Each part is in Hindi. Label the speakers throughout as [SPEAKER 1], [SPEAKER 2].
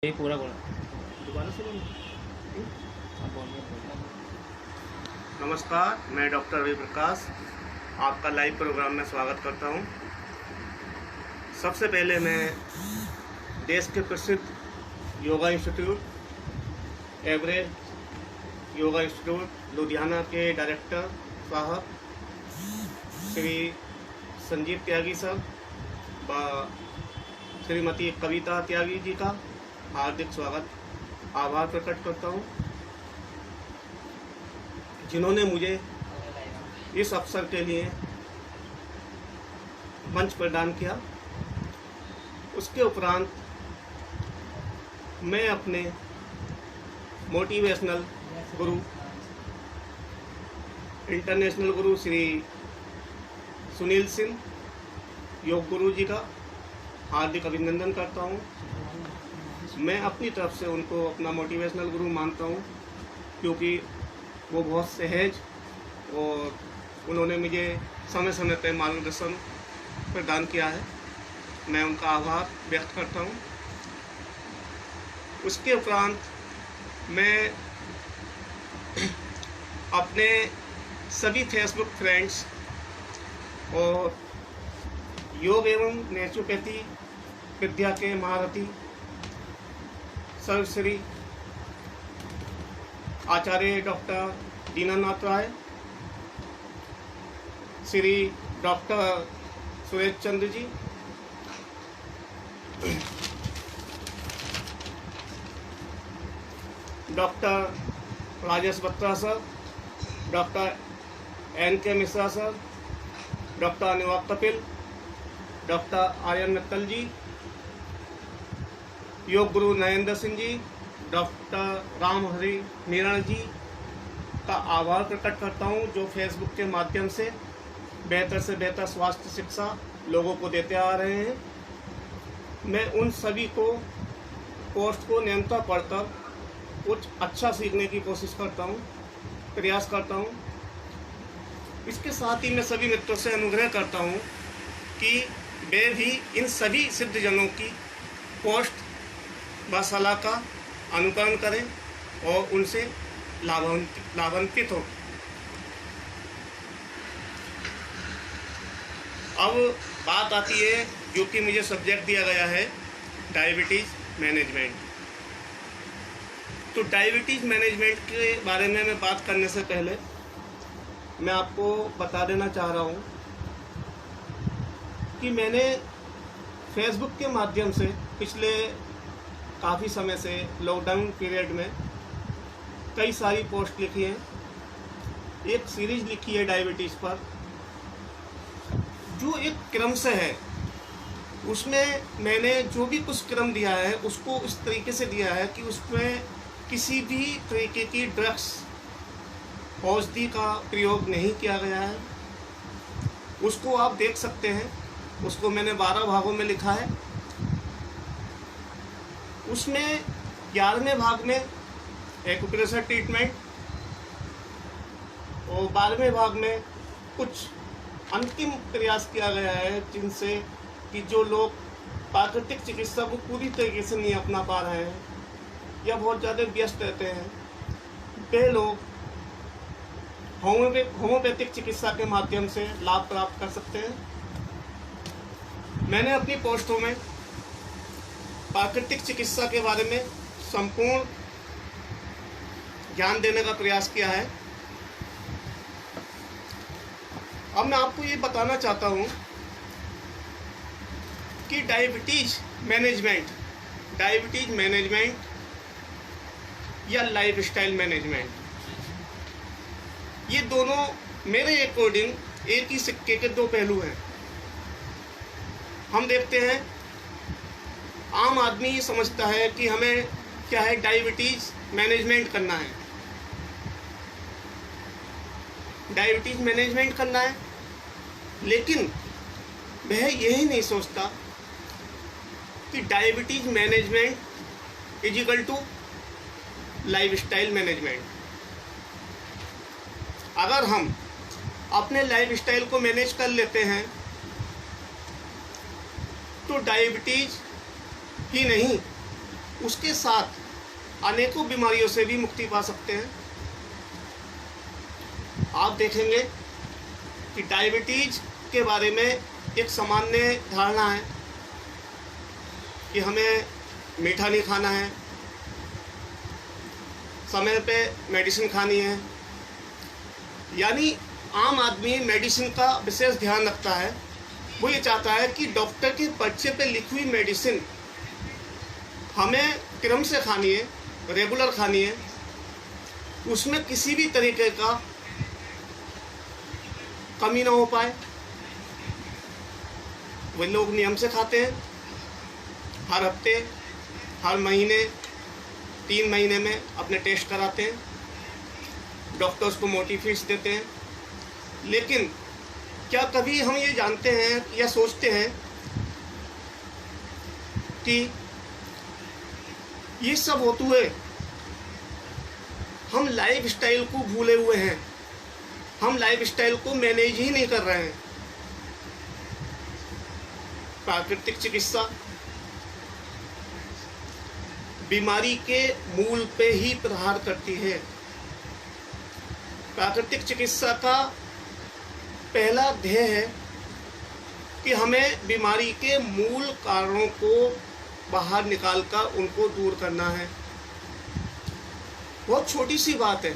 [SPEAKER 1] ये पूरा बोला दोबारा से बोलो। हाँ, बोलिए।
[SPEAKER 2] नमस्कार, मैं डॉक्टर रवि प्रकाश आपका लाइव प्रोग्राम में स्वागत करता हूं। सबसे पहले मैं देश के प्रसिद्ध yoga institute Everest yoga institute Ludhiana के डायरेक्टर साहब श्री संजीव त्यागी साहब व श्रीमती कविता त्यागी जी का हार्दिक स्वागत आभार प्रकट करता हूं, जिन्होंने मुझे इस अवसर के लिए मंच प्रदान किया। उसके उपरांत मैं अपने मोटिवेशनल गुरु इंटरनेशनल गुरु श्री सुनील सिंह योग गुरु जी का हार्दिक अभिनंदन करता हूं। मैं अपनी तरफ से उनको अपना मोटिवेशनल गुरु मानता हूं, क्योंकि वो बहुत सहज और उन्होंने मुझे समय समय पर मार्गदर्शन प्रदान किया है। मैं उनका आभार व्यक्त करता हूं। उसके उपरांत मैं अपने सभी फेसबुक फ्रेंड्स और योग एवं नेचुरोपैथी विद्या के महारथी Sarvashri Acharya doctor Dinanath Rai, Shri doctor Suresh Chandra ji, doctor Rajesh Batra sir, doctor NK Mishra sir, doctor Anurag Kapil, doctor Aryan Mittal ji, yoga guru Narendra Singh ji, doctor Ram Hari Meeran ji का आभार प्रकट करता हूं, जो फेसबुक के माध्यम से बेहतर से बेहतर स्वास्थ्य शिक्षा लोगों को देते आ रहे हैं। मैं उन सभी को पोस्ट को निरंतर पढ़कर कुछ अच्छा सीखने की कोशिश करता हूं, प्रयास करता हूं। इसके साथ ही मैं सभी मित्रों से अनुग्रह करता हूं कि वे भी इन सभी सिद्धजनों की पोस्ट व सलाह का अनुकरण करें और उनसे लाभान्वित हो। अब बात आती है जो कि मुझे सब्जेक्ट दिया गया है, डायबिटीज़ मैनेजमेंट। तो डायबिटीज़ मैनेजमेंट के बारे में मैं बात करने से पहले मैं आपको बता देना चाह रहा हूँ कि मैंने फेसबुक के माध्यम से पिछले काफ़ी समय से लॉकडाउन पीरियड में कई सारी पोस्ट लिखी हैं। एक सीरीज लिखी है डायबिटीज़ पर, जो एक क्रम से है। उसमें मैंने जो भी कुछ क्रम दिया है उसको इस तरीके से दिया है कि उसमें किसी भी तरीके की ड्रग्स औषधि का प्रयोग नहीं किया गया है। उसको आप देख सकते हैं, उसको मैंने 12 भागों में लिखा है। उसमें 11वें भाग में एक्यूप्रेशर ट्रीटमेंट और 12वें भाग में कुछ अंतिम प्रयास किया गया है, जिनसे कि जो लोग प्राकृतिक चिकित्सा को पूरी तरीके से नहीं अपना पा रहे हैं या बहुत ज़्यादा व्यस्त रहते हैं, वे लोग होम्योपैथिक चिकित्सा के माध्यम से लाभ प्राप्त कर सकते हैं। मैंने अपनी पोस्टों में प्राकृतिक चिकित्सा के बारे में संपूर्ण ज्ञान देने का प्रयास किया है। अब मैं आपको ये बताना चाहता हूँ कि डायबिटीज मैनेजमेंट या लाइफस्टाइल मैनेजमेंट, ये दोनों मेरे अकॉर्डिंग एक ही सिक्के के दो पहलू हैं। हम देखते हैं, आम आदमी ये समझता है कि हमें क्या है, डायबिटीज़ मैनेजमेंट करना है, डायबिटीज़ मैनेजमेंट करना है, लेकिन वह यही नहीं सोचता कि diabetes management is equal to lifestyle management. अगर हम अपने लाइफस्टाइल को मैनेज कर लेते हैं तो डायबिटीज़ ही नहीं उसके साथ अनेकों बीमारियों से भी मुक्ति पा सकते हैं। आप देखेंगे कि डायबिटीज के बारे में एक सामान्य धारणा है कि हमें मीठा नहीं खाना है, समय पे मेडिसिन खानी है। यानी आम आदमी मेडिसिन का विशेष ध्यान रखता है। वो ये चाहता है कि डॉक्टर के पर्चे पे लिखी हुई मेडिसिन हमें क्रम से खानी है, रेगुलर खानी है, उसमें किसी भी तरीके का कमी ना हो पाए। वे लोग नियम से खाते हैं, हर हफ्ते, हर महीने, 3 महीने में अपने टेस्ट कराते हैं, डॉक्टर्स को मोटी फीस देते हैं। लेकिन क्या कभी हम ये जानते हैं या सोचते हैं कि ये सब होते हुए हम लाइफ स्टाइल को भूले हुए हैं, हम लाइफ स्टाइल को मैनेज ही नहीं कर रहे हैं। प्राकृतिक चिकित्सा बीमारी के मूल पे ही प्रहार करती है। प्राकृतिक चिकित्सा का पहला ध्येय है कि हमें बीमारी के मूल कारणों को बाहर निकालकर उनको दूर करना है। बहुत छोटी सी बात है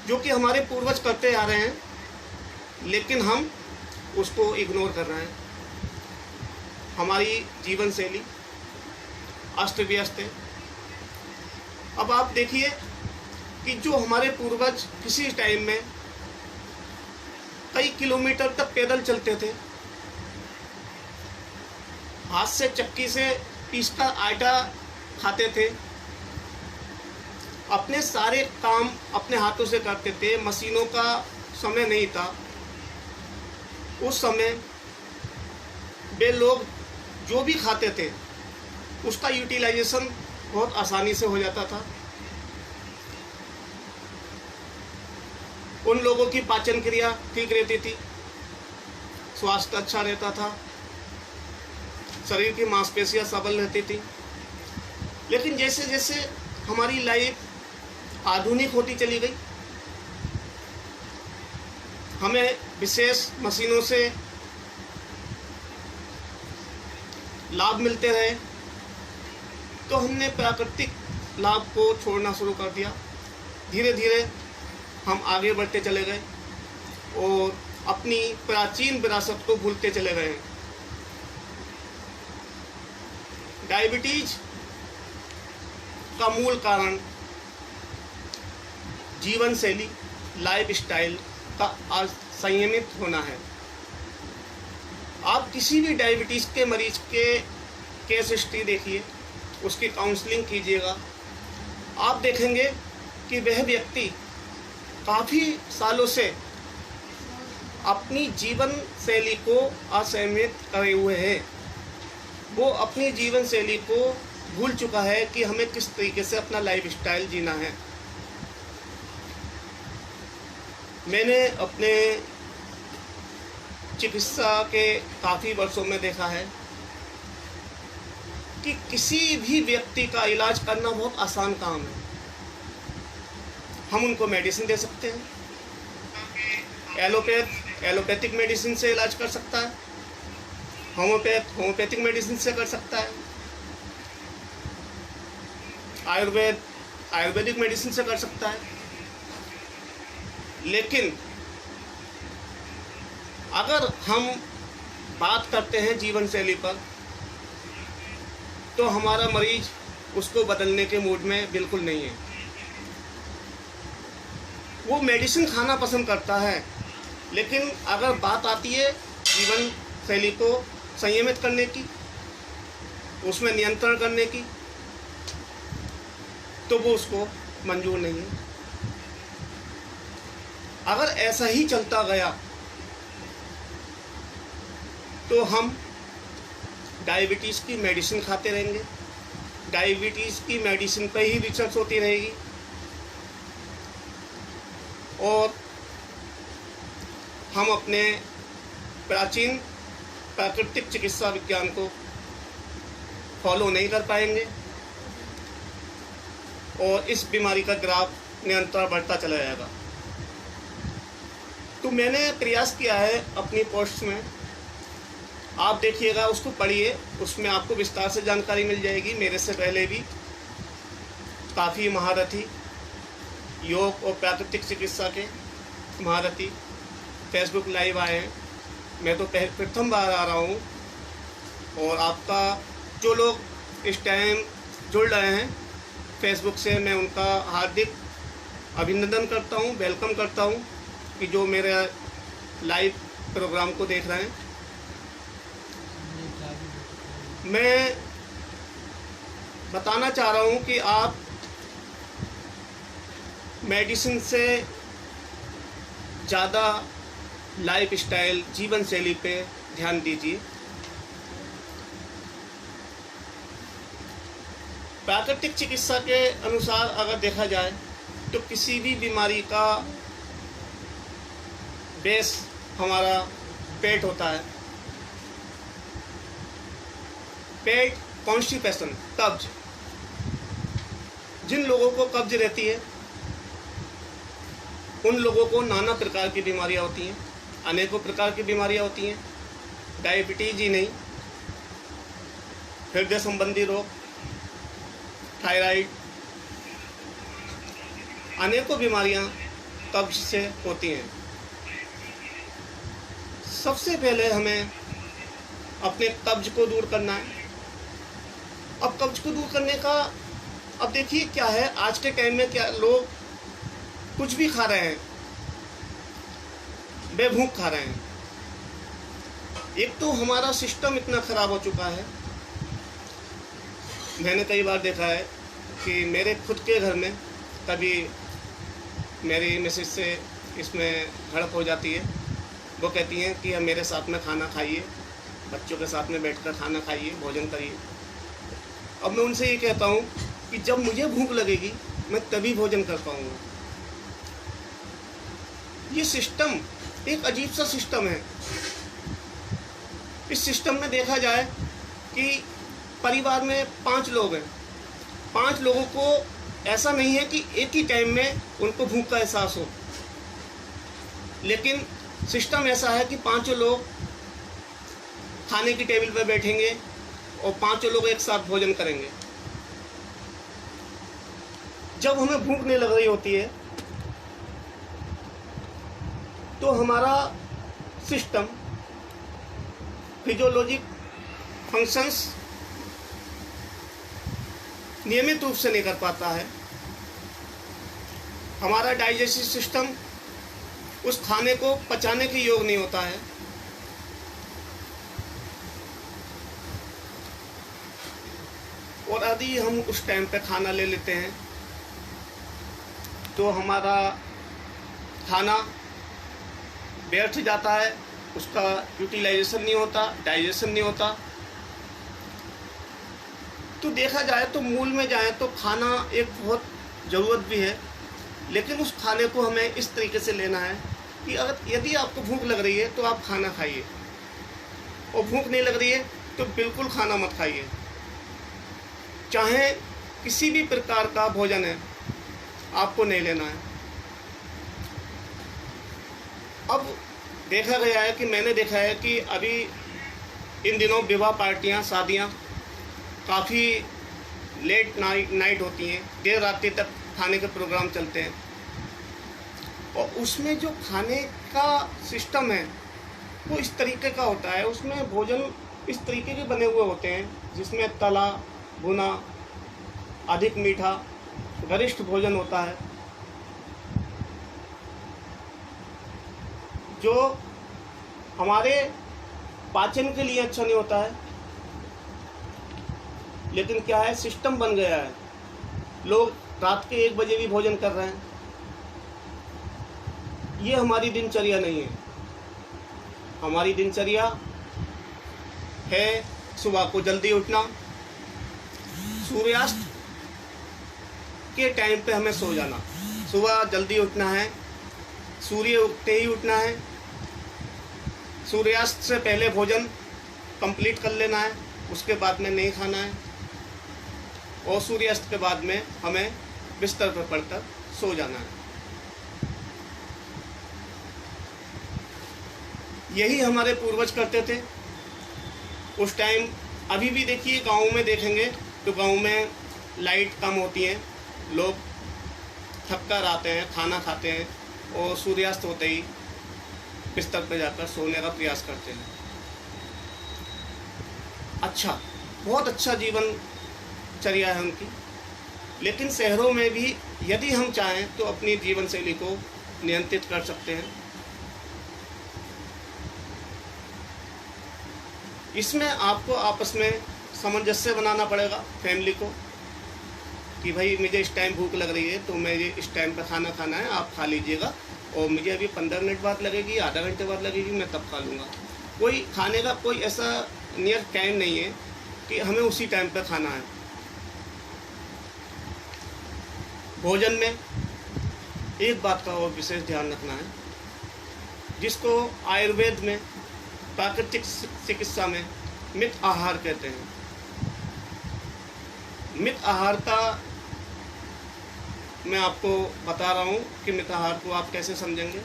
[SPEAKER 2] जो कि हमारे पूर्वज करते आ रहे हैं, लेकिन हम उसको इग्नोर कर रहे हैं। हमारी जीवन शैली अस्त व्यस्त है। अब आप देखिए कि जो हमारे पूर्वज किसी टाइम में कई किलोमीटर तक पैदल चलते थे, हाथ से चक्की से पीसकर आटा खाते थे, अपने सारे काम अपने हाथों से करते थे, मशीनों का समय नहीं था। उस समय वे लोग जो भी खाते थे उसका यूटिलाइजेशन बहुत आसानी से हो जाता था। उन लोगों की पाचन क्रिया ठीक रहती थी, स्वास्थ्य अच्छा रहता था, शरीर की मांसपेशियां सबल रहती थी। लेकिन जैसे जैसे हमारी लाइफ आधुनिक होती चली गई, हमें विशेष मशीनों से लाभ मिलते रहे, तो हमने प्राकृतिक लाभ को छोड़ना शुरू कर दिया। धीरे धीरे हम आगे बढ़ते चले गए और अपनी प्राचीन विरासत को भूलते चले गए। डायबिटीज का मूल कारण जीवन शैली, लाइफ स्टाइल का असंयमित होना है। आप किसी भी डायबिटीज के मरीज के केस हिस्ट्री देखिए, उसकी काउंसलिंग कीजिएगा, आप देखेंगे कि वह व्यक्ति काफ़ी सालों से अपनी जीवन शैली को असंयमित करे हुए है। वो अपनी जीवन शैली को भूल चुका है कि हमें किस तरीके से अपना लाइफ स्टाइल जीना है। मैंने अपने चिकित्सा के काफ़ी वर्षों में देखा है कि किसी भी व्यक्ति का इलाज करना बहुत आसान काम है। हम उनको मेडिसिन दे सकते हैं, एलोपैथिक मेडिसिन से इलाज कर सकता है, होम्योपैथिक मेडिसिन से कर सकता है, आयुर्वेदिक मेडिसिन से कर सकता है। लेकिन अगर हम बात करते हैं जीवन शैली पर, तो हमारा मरीज उसको बदलने के मूड में बिल्कुल नहीं है। वो मेडिसिन खाना पसंद करता है, लेकिन अगर बात आती है जीवन शैली को संयमित करने की, उसमें नियंत्रण करने की, तो वो उसको मंजूर नहीं है। अगर ऐसा ही चलता गया तो हम डायबिटीज़ की मेडिसिन खाते रहेंगे, डायबिटीज़ की मेडिसिन पर ही रिसर्च होती रहेगी और हम अपने प्राचीन प्राकृतिक चिकित्सा विज्ञान को फॉलो नहीं कर पाएंगे। और इस बीमारी का ग्राफ निरंतर बढ़ता चला जाएगा। तो मैंने प्रयास किया है अपनी पोस्ट में, आप देखिएगा, उसको पढ़िए, उसमें आपको विस्तार से जानकारी मिल जाएगी। मेरे से पहले भी काफ़ी महारथी योग और प्राकृतिक चिकित्सा के महारथी फेसबुक लाइव आए हैं। मैं तो प्रथम बार आ रहा हूँ, और आपका जो लोग इस टाइम जुड़ रहे हैं फेसबुक से, मैं उनका हार्दिक अभिनंदन करता हूँ, वेलकम करता हूँ कि जो मेरे लाइव प्रोग्राम को देख रहे हैं। मैं बताना चाह रहा हूँ कि आप मेडिसिन से ज़्यादा लाइफ स्टाइल, जीवन शैली पे ध्यान दीजिए। प्राकृतिक चिकित्सा के अनुसार अगर देखा जाए तो किसी भी बीमारी का बेस हमारा पेट होता है। पेट, कॉन्स्टिपेशन, कब्ज। जिन लोगों को कब्ज रहती है उन लोगों को नाना प्रकार की बीमारियां होती हैं, अनेकों प्रकार की बीमारियां होती हैं। डायबिटीज ही नहीं, हृदय संबंधी रोग, थायराइड, अनेकों बीमारियां कब्ज से होती हैं। सबसे पहले हमें अपने कब्ज को दूर करना है। अब कब्ज को दूर करने का, अब देखिए क्या है, आज के टाइम में क्या लोग कुछ भी खा रहे हैं, बेभूख खा रहे हैं। एक तो हमारा सिस्टम इतना खराब हो चुका है। मैंने कई बार देखा है कि मेरे खुद के घर में कभी मेरी मिसेज से इसमें झड़प हो जाती है। वो कहती हैं कि अब मेरे साथ में खाना खाइए, बच्चों के साथ में बैठकर खाना खाइए, भोजन करिए। अब मैं उनसे ये कहता हूँ कि जब मुझे भूख लगेगी मैं तभी भोजन कर पाऊँगा। ये सिस्टम एक अजीब सा सिस्टम है। इस सिस्टम में देखा जाए कि परिवार में 5 लोग हैं, 5 लोगों को ऐसा नहीं है कि एक ही टाइम में उनको भूख का एहसास हो, लेकिन सिस्टम ऐसा है कि 5 लोग खाने की टेबल पर बैठेंगे और 5 लोग एक साथ भोजन करेंगे। जब हमें भूख नहीं लग रही होती है तो हमारा सिस्टम फिजियोलॉजिक फंक्शंस नियमित रूप से नहीं कर पाता है। हमारा डाइजेस्टिव सिस्टम उस खाने को पचाने के योग नहीं होता है। और यदि हम उस टाइम पे खाना ले लेते हैं तो हमारा खाना व्यर्थ जाता है, उसका यूटिलाइजेशन नहीं होता, डाइजेशन नहीं होता। तो देखा जाए तो मूल में जाए तो खाना एक बहुत ज़रूरत भी है, लेकिन उस खाने को हमें इस तरीके से लेना है कि अगर यदि आपको भूख लग रही है तो आप खाना खाइए, और भूख नहीं लग रही है तो बिल्कुल खाना मत खाइए। चाहे किसी भी प्रकार का भोजन है, आपको नहीं लेना है। अब देखा गया है कि मैंने देखा है कि अभी इन दिनों विवाह पार्टियां, शादियां काफ़ी लेट नाइट होती हैं, देर रात्रि तक खाने के प्रोग्राम चलते हैं, और उसमें जो खाने का सिस्टम है वो इस तरीके का होता है। उसमें भोजन इस तरीके के बने हुए होते हैं जिसमें तला भुना, अधिक मीठा, गरिष्ठ भोजन होता है, जो हमारे पाचन के लिए अच्छा नहीं होता है। लेकिन क्या है, सिस्टम बन गया है, लोग रात के 1 बजे भी भोजन कर रहे हैं। ये हमारी दिनचर्या नहीं है। हमारी दिनचर्या है सुबह को जल्दी उठना, सूर्यास्त के टाइम पे हमें सो जाना, सुबह जल्दी उठना है, सूर्य उगते ही उठना है, सूर्यास्त से पहले भोजन कंप्लीट कर लेना है, उसके बाद में नहीं खाना है, और सूर्यास्त के बाद में हमें बिस्तर पर पड़कर सो जाना है। यही हमारे पूर्वज करते थे उस टाइम। अभी भी देखिए गाँव में देखेंगे तो गाँव में लाइट कम होती है, लोग थक कर आते हैं, खाना खाते हैं और सूर्यास्त होते ही बिस्तर पर जाकर सोने का प्रयास करते हैं। अच्छा, बहुत अच्छा जीवन चर्या है उनकी। लेकिन शहरों में भी यदि हम चाहें तो अपनी जीवन शैली को नियंत्रित कर सकते हैं। इसमें आपको आपस में सामंजस्य बनाना पड़ेगा फैमिली को कि भाई मुझे इस टाइम भूख लग रही है तो मुझे इस टाइम पे खाना खाना है, आप खा लीजिएगा, और मुझे अभी 15 मिनट बाद लगेगी, आधा घंटे बाद लगेगी, मैं तब खा लूँगा। कोई खाने का कोई ऐसा नियर टाइम नहीं है कि हमें उसी टाइम पे खाना है। भोजन में एक बात का और विशेष ध्यान रखना है, जिसको आयुर्वेद में, प्राकृतिक चिकित्सा में मित आहार कहते हैं। मित आहार का मैं आपको बता रहा हूँ कि मित आहार को आप कैसे समझेंगे।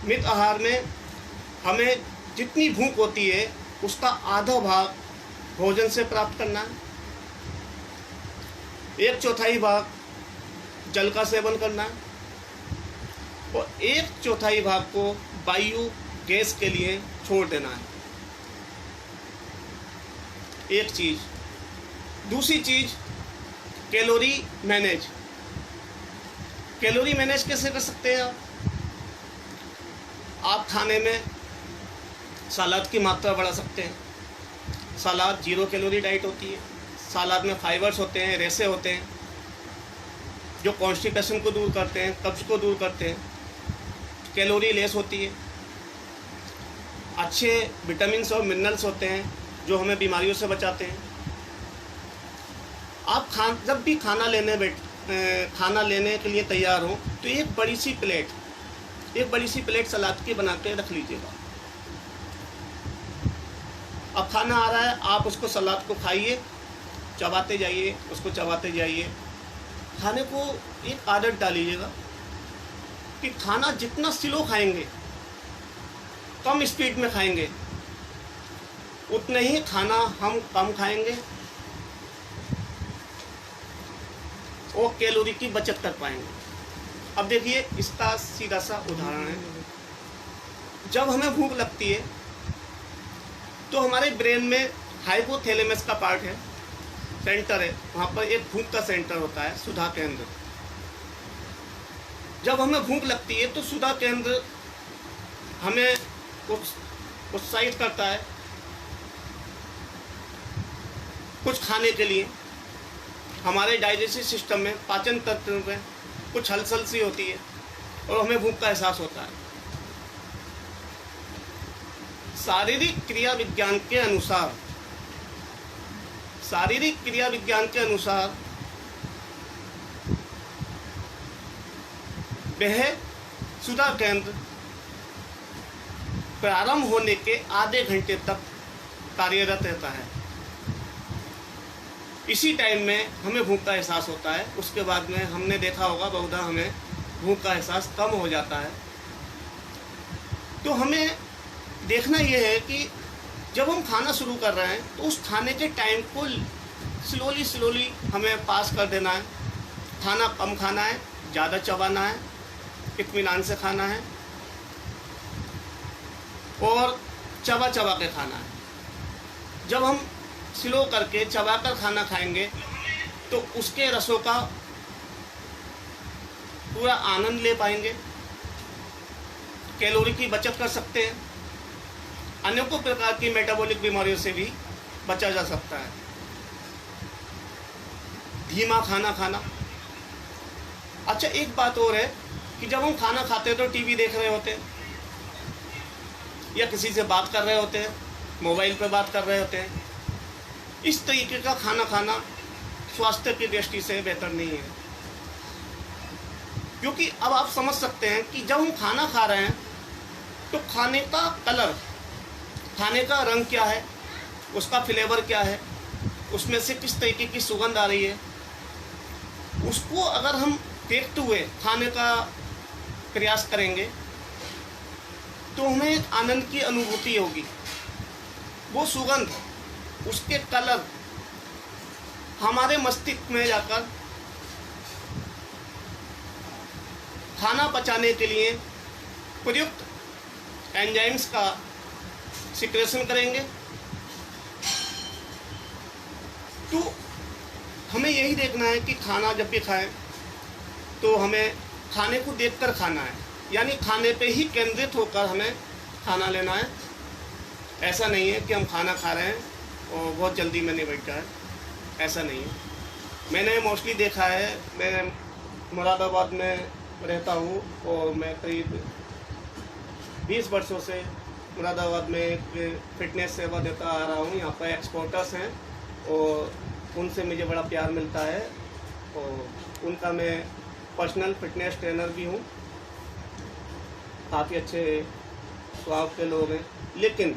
[SPEAKER 2] मित आहार में हमें जितनी भूख होती है उसका आधा भाग भोजन से प्राप्त करना है, 1/4 भाग जल का सेवन करना है और 1/4 भाग को वायु गैस के लिए छोड़ देना है। एक चीज। दूसरी चीज, कैलोरी मैनेज। कैलोरी मैनेज कैसे कर सकते हैं आप खाने में सलाद की मात्रा बढ़ा सकते हैं। सलाद 0 कैलोरी डाइट होती है। सलाद में फाइबर्स होते हैं, रेसे होते हैं जो कॉन्स्टिपेशन को दूर करते हैं, कब्ज को दूर करते हैं। कैलोरी लेस होती है। अच्छे विटामिन्स और मिनरल्स होते हैं जो हमें बीमारियों से बचाते हैं। आप जब भी खाना लेने के लिए तैयार हो तो एक बड़ी सी प्लेट सलाद की बना के रख लीजिएगा। अब खाना आ रहा है, आप उसको सलाद को खाइए, चबाते जाइए, उसको चबाते जाइए। खाने को एक आदत डालीजिएगा कि खाना जितना स्लो खाएंगे, कम स्पीड में खाएंगे, उतने ही खाना हम कम खाएंगे और कैलोरी की बचत कर पाएंगे। अब देखिए इसका सीधा सा उदाहरण है। जब हमें भूख लगती है तो हमारे ब्रेन में हाइपोथैलेमस का पार्ट है, सेंटर है, वहाँ पर एक भूख का सेंटर होता है, सुधा केंद्र। जब हमें भूख लगती है तो सुधा केंद्र हमें उत्साहित करता है कुछ खाने के लिए। हमारे डाइजेस्टिव सिस्टम में, पाचन तंत्र में कुछ हलचल सी होती है और हमें भूख का एहसास होता है। शारीरिक क्रिया विज्ञान के अनुसार वह सुधा केंद्र प्रारंभ होने के आधे घंटे तक कार्यरत रहता है। इसी टाइम में हमें भूख का एहसास होता है। उसके बाद में हमने देखा होगा बहुधा हमें भूख का एहसास कम हो जाता है। तो हमें देखना यह है कि जब हम खाना शुरू कर रहे हैं तो उस खाने के टाइम को स्लोली हमें पास कर देना है। खाना कम खाना है, ज़्यादा चबाना है, इत्मीनान से खाना है और चबा के खाना है। जब हम स्लो करके चबा कर खाना खाएंगे तो उसके रसों का पूरा आनंद ले पाएंगे, कैलोरी की बचत कर सकते हैं, अनेकों प्रकार की मेटाबॉलिक बीमारियों से भी बचा जा सकता है। धीमा खाना। अच्छा, एक बात और है कि जब हम खाना खाते हैं तो टीवी देख रहे होते हैं या किसी से बात कर रहे होते हैं, मोबाइल पे बात कर रहे होते हैं। इस तरीके का खाना खाना स्वास्थ्य की दृष्टि से बेहतर नहीं है, क्योंकि अब आप समझ सकते हैं कि जब हम खाना खा रहे हैं तो खाने का कलर, खाने का रंग क्या है, उसका फ्लेवर क्या है, उसमें से किस तरीके की सुगंध आ रही है, उसको अगर हम देखते हुए खाने का प्रयास करेंगे तो हमें एक आनंद की अनुभूति होगी। वो सुगंध, उसके कलर हमारे मस्तिष्क में जाकर खाना पचाने के लिए प्रयुक्त एंजाइम्स का सिक्रेशन करेंगे। तो हमें यही देखना है कि खाना जब भी खाएं तो हमें खाने को देखकर खाना है, यानी खाने पे ही केंद्रित होकर हमें खाना लेना है। ऐसा नहीं है कि हम खाना खा रहे हैं और बहुत जल्दी में निपट जाए, ऐसा नहीं है। मैंने मोस्टली देखा है, मैं मुरादाबाद में रहता हूँ और मैं करीब 20 वर्षों से मुरादाबाद में एक फ़िटनेस सेवा देता आ रहा हूँ। यहाँ पर एक्सपोर्टर्स हैं और उनसे मुझे बड़ा प्यार मिलता है और उनका मैं पर्सनल फिटनेस ट्रेनर भी हूँ। काफ़ी अच्छे स्वभाव के लोग हैं, लेकिन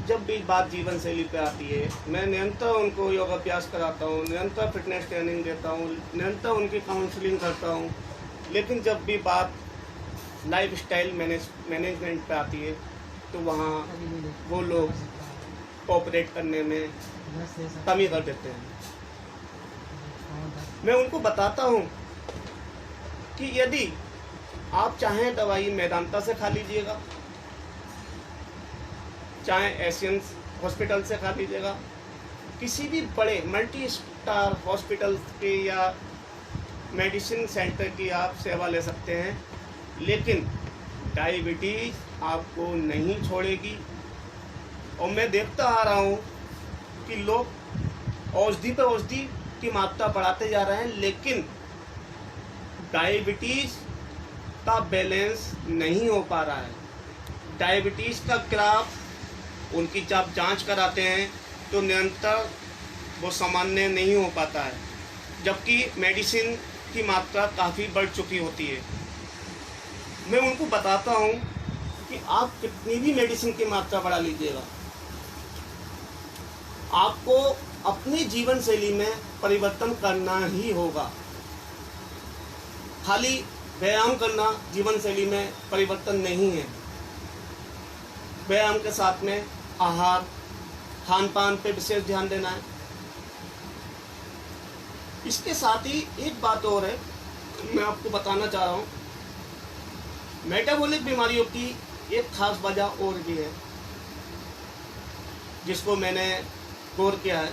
[SPEAKER 2] जब भी बात जीवन शैली पे आती है, मैं निरंतर उनको योगाभ्यास कराता हूँ, निरंतर फिटनेस ट्रेनिंग देता हूँ, निरंतर उनकी काउंसलिंग करता हूँ। लेकिन जब भी बात लाइफ स्टाइल मैनेजमेंट पे आती है तो वहाँ वो लोग कोऑपरेट करने में कमी कर देते हैं। मैं उनको बताता हूँ कि यदि आप चाहें दवाई मेदांता से खा लीजिएगा, चाहे एशियन हॉस्पिटल से खा लीजिएगा, किसी भी बड़े मल्टी स्टार हॉस्पिटल के या मेडिसिन सेंटर की आप सेवा ले सकते हैं, लेकिन डायबिटीज़ आपको नहीं छोड़ेगी। और मैं देखता आ रहा हूँ कि लोग औषधि पर औषधि की मात्रा बढ़ाते जा रहे हैं, लेकिन डायबिटीज़ का बैलेंस नहीं हो पा रहा है। डायबिटीज़ का ग्राफ उनकी जब जांच कराते हैं तो निरंतर वो सामान्य नहीं हो पाता है, जबकि मेडिसिन की मात्रा काफ़ी बढ़ चुकी होती है। मैं उनको बताता हूँ कि आप कितनी भी मेडिसिन की मात्रा बढ़ा लीजिएगा, आपको अपनी जीवन शैली में परिवर्तन करना ही होगा। खाली व्यायाम करना जीवन शैली में परिवर्तन नहीं है। व्यायाम के साथ में आहार, खान पान पे विशेष ध्यान देना है। इसके साथ ही एक बात और है, मैं आपको बताना चाह रहा हूँ, मेटाबॉलिक बीमारियों की एक खास वजह और भी है जिसको मैंने गौर किया है।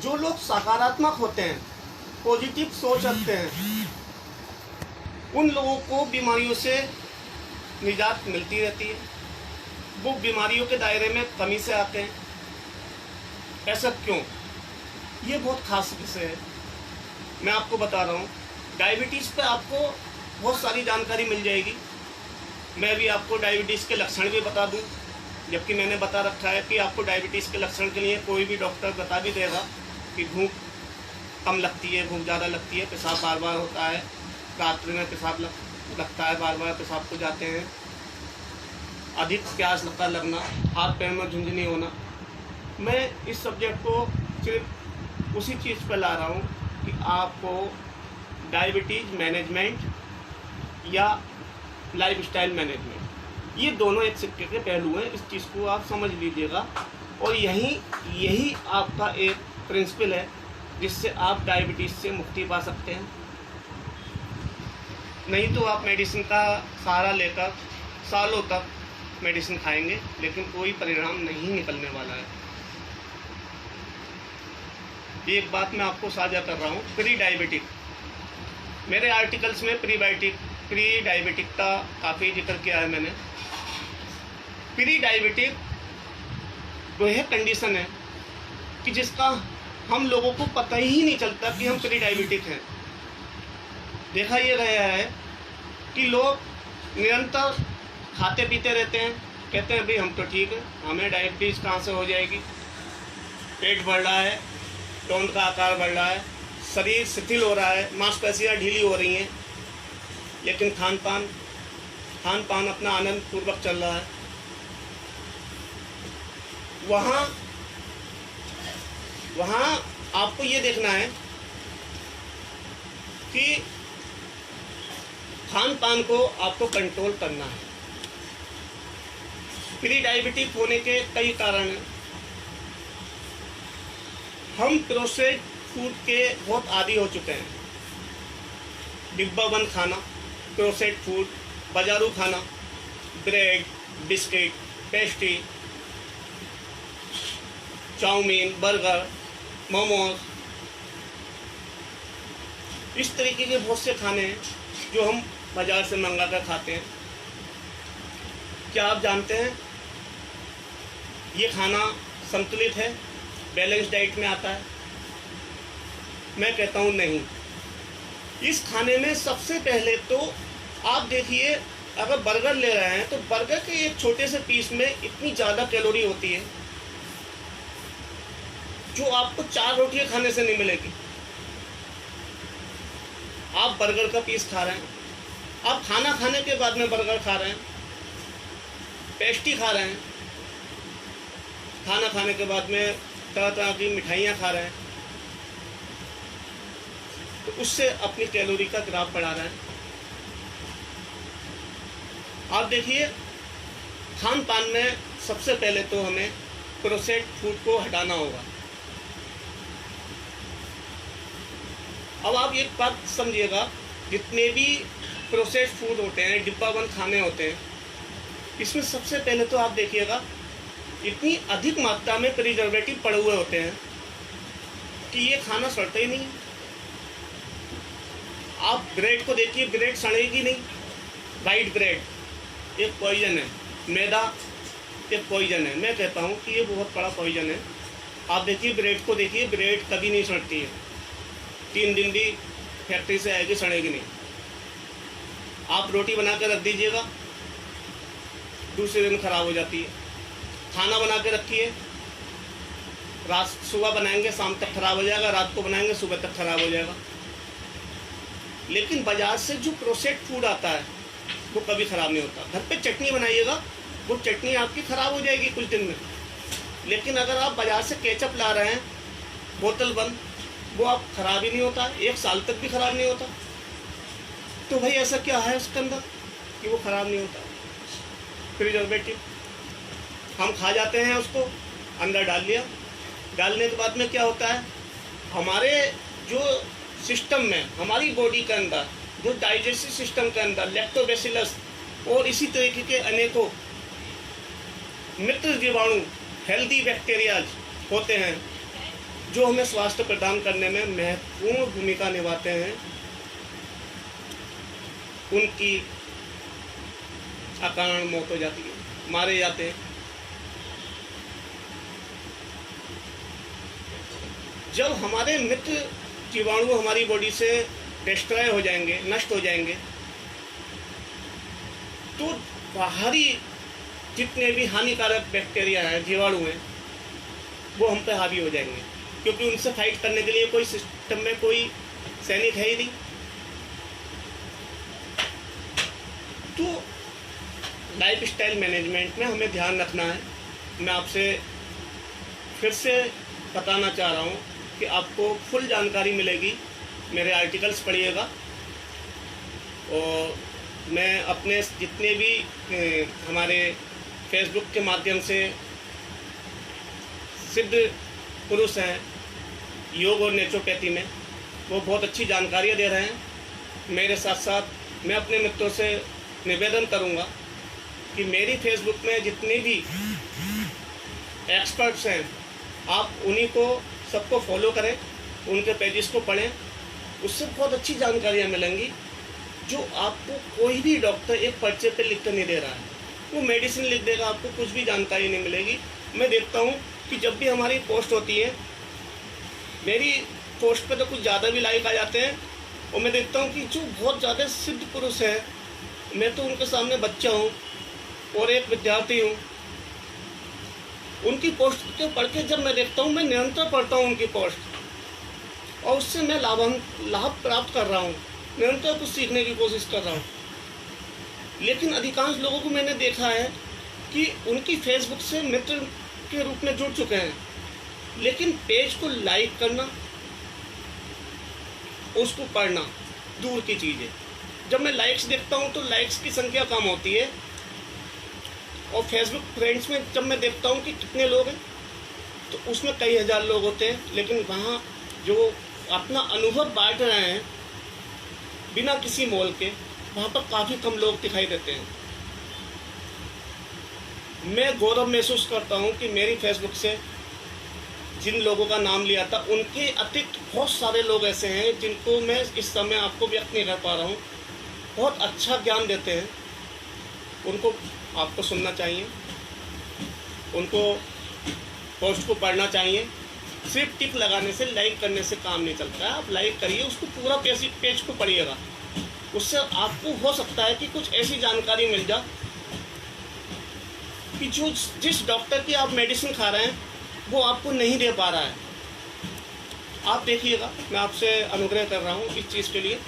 [SPEAKER 2] जो लोग सकारात्मक होते हैं, पॉजिटिव सोच रखते हैं, उन लोगों को बीमारियों से निजात मिलती रहती है। वो बीमारियों के दायरे में कमी से आते हैं। ऐसा क्यों? ये बहुत खास विषय है, मैं आपको बता रहा हूँ। डायबिटीज़ पे आपको बहुत सारी जानकारी मिल जाएगी। मैं भी आपको डायबिटीज़ के लक्षण भी बता दूँ, जबकि मैंने बता रखा है कि आपको डायबिटीज़ के लक्षण के लिए कोई भी डॉक्टर बता भी देगा कि भूख कम लगती है, भूख ज़्यादा लगती है, पेशाब बार बार होता है, रात्रि में पेशाब लगता है, बार बार पेशाब को जाते हैं, अधिक प्यास लगना, हाथ पैर में झुंझुनी होना। मैं इस सब्जेक्ट को सिर्फ उसी चीज़ पर ला रहा हूँ कि आपको डायबिटीज़ मैनेजमेंट या लाइफस्टाइल मैनेजमेंट, ये दोनों एक सिक्के के पहलू हैं। इस चीज़ को आप समझ लीजिएगा और यही आपका एक प्रिंसिपल है जिससे आप डायबिटीज़ से मुक्ति पा सकते हैं। नहीं तो आप मेडिसिन का सहारा लेकर सालों तक मेडिसिन खाएंगे, लेकिन कोई परिणाम नहीं निकलने वाला है। एक बात मैं आपको साझा कर रहा हूँ, प्री डायबिटिक, मेरे आर्टिकल्स में प्री डायबिटिक का काफ़ी जिक्र किया है मैंने। प्री डायबिटिक वह कंडीशन है कि जिसका हम लोगों को पता ही नहीं चलता कि हम प्री डायबिटिक हैं। देखा ये गया है कि लोग निरंतर खाते पीते रहते हैं, कहते हैं भाई हम तो ठीक है, हमें डायबिटीज़ कहाँ से हो जाएगी। पेट बढ़ रहा है, टोन का आकार बढ़ रहा है, शरीर शिथिल हो रहा है, मांसपेशियाँ ढीली हो रही हैं, लेकिन खान पान अपना आनंद पूर्वक चल रहा है। वहाँ आपको ये देखना है कि खान पान को आपको कंट्रोल करना है। प्री डायबिटिक होने के कई कारण हैं। हम प्रोसेस्ड फूड के बहुत आदी हो चुके हैं। डिब्बा बंद खाना, प्रोसेस्ड फूड, बाजारू खाना, bread, biscuit, pastry, chow mein, burger, momos, इस तरीके के बहुत से खाने हैं जो हम बाजार से मंगा कर खाते हैं। क्या आप जानते हैं ये खाना संतुलित है, बैलेंस डाइट में आता है? मैं कहता हूँ नहीं। इस खाने में सबसे पहले तो आप देखिए, अगर बर्गर ले रहे हैं तो बर्गर के एक छोटे से पीस में इतनी ज़्यादा कैलोरी होती है जो आपको 4 रोटियां खाने से नहीं मिलेगी। आप बर्गर का पीस खा रहे हैं, आप खाना खाने के बाद में बर्गर खा रहे हैं, पेस्ट्री खा रहे हैं, खाना खाने के बाद में तरह तरह की मिठाइयाँ खा रहे हैं, तो उससे अपनी कैलोरी का ग्राफ बढ़ा रहे हैं। आप देखिए, खान पान में सबसे पहले तो हमें प्रोसेस्ड फूड को हटाना होगा। अब आप एक बात समझिएगा, जितने भी प्रोसेस्ड फूड होते हैं, डिब्बा बंद खाने होते हैं, इसमें सबसे पहले तो आप देखिएगा इतनी अधिक मात्रा में प्रिजर्वेटिव पड़े हुए होते हैं कि ये खाना सड़ता ही नहीं। आप ब्रेड को देखिए, ब्रेड सड़ेगी नहीं। वाइट ब्रेड एक पॉइजन है, मैदा एक पॉइजन है। मैं कहता हूँ कि ये बहुत बड़ा पॉइजन है। आप देखिए ब्रेड को देखिए, ब्रेड कभी नहीं सड़ती है, 3 दिन भी फैक्ट्री से आएगी, सड़ेगी नहीं। आप रोटी बना कर रख दीजिएगा, दूसरे दिन खराब हो जाती है। खाना बना के रखिए, रात सुबह बनाएंगे शाम तक खराब हो जाएगा, रात को बनाएंगे सुबह तक खराब हो जाएगा। लेकिन बाजार से जो प्रोसेस्ड फूड आता है वो कभी ख़राब नहीं होता। घर पे चटनी बनाइएगा, वो चटनी आपकी ख़राब हो जाएगी कुछ दिन में। लेकिन अगर आप बाजार से केचप ला रहे हैं बोतल बंद, वो आप ख़राब ही नहीं होता, 1 साल तक भी ख़राब नहीं होता। तो भाई ऐसा क्या है उसके अंदर कि वो ख़राब नहीं होता? प्रिजर्वेटिव हम खा जाते हैं, उसको अंदर डाल लिया। डालने के बाद में क्या होता है, हमारे जो सिस्टम में, हमारी बॉडी के अंदर, जो डाइजेस्टिव सिस्टम के अंदर लैक्टोबैसिलस और इसी तरीके के अनेकों मित्र जीवाणु, हेल्दी बैक्टीरियाज होते हैं जो हमें स्वास्थ्य प्रदान करने में महत्वपूर्ण भूमिका निभाते हैं। उनकी अकारण मौत हो जाती है, मारे जाते हैं। जब हमारे मित्र जीवाणु हमारी बॉडी से डिस्ट्रॉय हो जाएंगे, नष्ट हो जाएंगे, तो बाहरी जितने भी हानिकारक बैक्टीरिया हैं, जीवाणु हैं, वो हम पे हावी हो जाएंगे, क्योंकि उनसे फाइट करने के लिए कोई सिस्टम में कोई सैनिक है ही नहीं। तो लाइफ स्टाइल मैनेजमेंट में हमें ध्यान रखना है। मैं आपसे फिर से बताना चाह रहा हूँ कि आपको फुल जानकारी मिलेगी, मेरे आर्टिकल्स पढ़िएगा। और मैं अपने जितने भी हमारे फेसबुक के माध्यम से सिद्ध पुरुष हैं योग और नेचुरोपैथी में, वो बहुत अच्छी जानकारियाँ दे रहे हैं। मेरे साथ साथ मैं अपने मित्रों से निवेदन करूँगा कि मेरी फेसबुक में जितने भी एक्सपर्ट्स हैं, आप उन्हीं को सबको फॉलो करें, उनके पेजेस को पढ़ें। उससे बहुत अच्छी जानकारियाँ मिलेंगी जो आपको कोई भी डॉक्टर एक पर्चे पे लिख कर नहीं दे रहा है। वो मेडिसिन लिख देगा, आपको कुछ भी जानकारी नहीं मिलेगी। मैं देखता हूँ कि जब भी हमारी पोस्ट होती है, मेरी पोस्ट पे तो कुछ ज़्यादा भी लाइक आ जाते हैं, और मैं देखता हूँ कि जो बहुत ज़्यादा सिद्ध पुरुष हैं, मैं तो उनके सामने बच्चा हूँ और एक विद्यार्थी हूँ। उनकी पोस्ट को पढ़ के जब मैं देखता हूँ, मैं निरंतर पढ़ता हूँ उनकी पोस्ट, और उससे मैं लाभ प्राप्त कर रहा हूँ, निरंतर कुछ सीखने की कोशिश कर रहा हूँ। लेकिन अधिकांश लोगों को मैंने देखा है कि उनकी फेसबुक से मित्र के रूप में जुड़ चुके हैं, लेकिन पेज को लाइक करना उसको पढ़ना दूर की चीज़ है। जब मैं लाइक्स देखता हूँ तो लाइक्स की संख्या कम होती है, और फेसबुक फ्रेंड्स में जब मैं देखता हूँ कि कितने लोग हैं तो उसमें कई हज़ार लोग होते हैं, लेकिन वहाँ जो अपना अनुभव बांट रहे हैं बिना किसी मोल के, वहाँ पर काफ़ी कम लोग दिखाई देते हैं। मैं गौरव महसूस करता हूँ कि मेरी फेसबुक से जिन लोगों का नाम लिया था उनके अतिरिक्त बहुत सारे लोग ऐसे हैं जिनको मैं इस समय आपको व्यक्त नहीं कर पा रहा हूँ। बहुत अच्छा ज्ञान देते हैं, उनको आपको सुनना चाहिए, उनको पोस्ट को पढ़ना चाहिए। सिर्फ टिक लगाने से, लाइक करने से काम नहीं चलता है। आप लाइक करिए, उसको पूरा पेज को पढ़िएगा, उससे आपको हो सकता है कि कुछ ऐसी जानकारी मिल जाए कि जो जिस डॉक्टर की आप मेडिसिन खा रहे हैं वो आपको नहीं दे पा रहा है। आप देखिएगा, मैं आपसे अनुग्रह कर रहा हूँ इस चीज़ के लिए।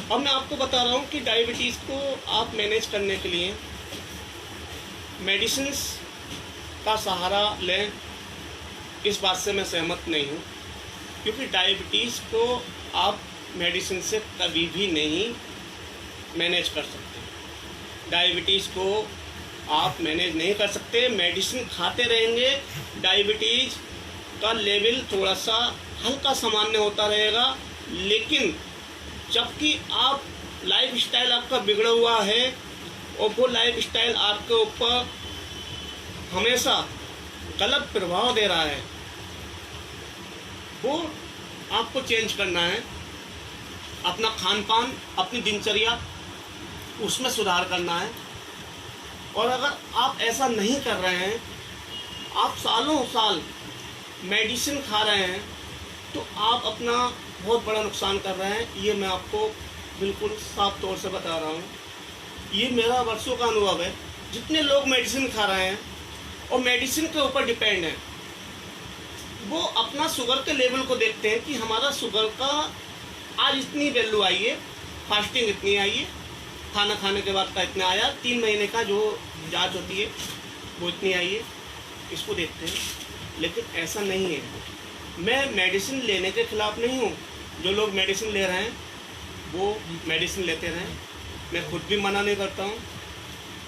[SPEAKER 2] अब मैं आपको बता रहा हूँ कि डायबिटीज़ को आप मैनेज करने के लिए मेडिसिन का सहारा लें, इस बात से मैं सहमत नहीं हूँ, क्योंकि डायबिटीज़ को आप मेडिसिन से कभी भी नहीं मैनेज कर सकते। डायबिटीज़ को आप मैनेज नहीं कर सकते। मेडिसिन खाते रहेंगे, डायबिटीज़ का लेवल थोड़ा सा हल्का सामान्य होता रहेगा, लेकिन जबकि आप लाइफ स्टाइल आपका बिगड़ा हुआ है और वो लाइफ स्टाइल आपके ऊपर हमेशा गलत प्रभाव दे रहा है, वो आपको चेंज करना है। अपना खान पान, अपनी दिनचर्या, उसमें सुधार करना है। और अगर आप ऐसा नहीं कर रहे हैं, आप सालों साल मेडिसिन खा रहे हैं, तो आप अपना बहुत बड़ा नुकसान कर रहे हैं। ये मैं आपको बिल्कुल साफ तौर से बता रहा हूँ। ये मेरा वर्षों का अनुभव है। जितने लोग मेडिसिन खा रहे हैं और मेडिसिन के ऊपर डिपेंड हैं, वो अपना शुगर के लेवल को देखते हैं कि हमारा शुगर का आज इतनी वैल्यू आई है, फास्टिंग इतनी आई है, खाना खाने के बाद का इतना आया, 3 महीने का जो जांच होती है वो इतनी आई है, इसको देखते हैं। लेकिन ऐसा नहीं है। मैं मेडिसिन लेने के खिलाफ नहीं हूँ। जो लोग मेडिसिन ले रहे हैं वो मेडिसिन लेते रहें, मैं खुद भी मना नहीं करता हूँ,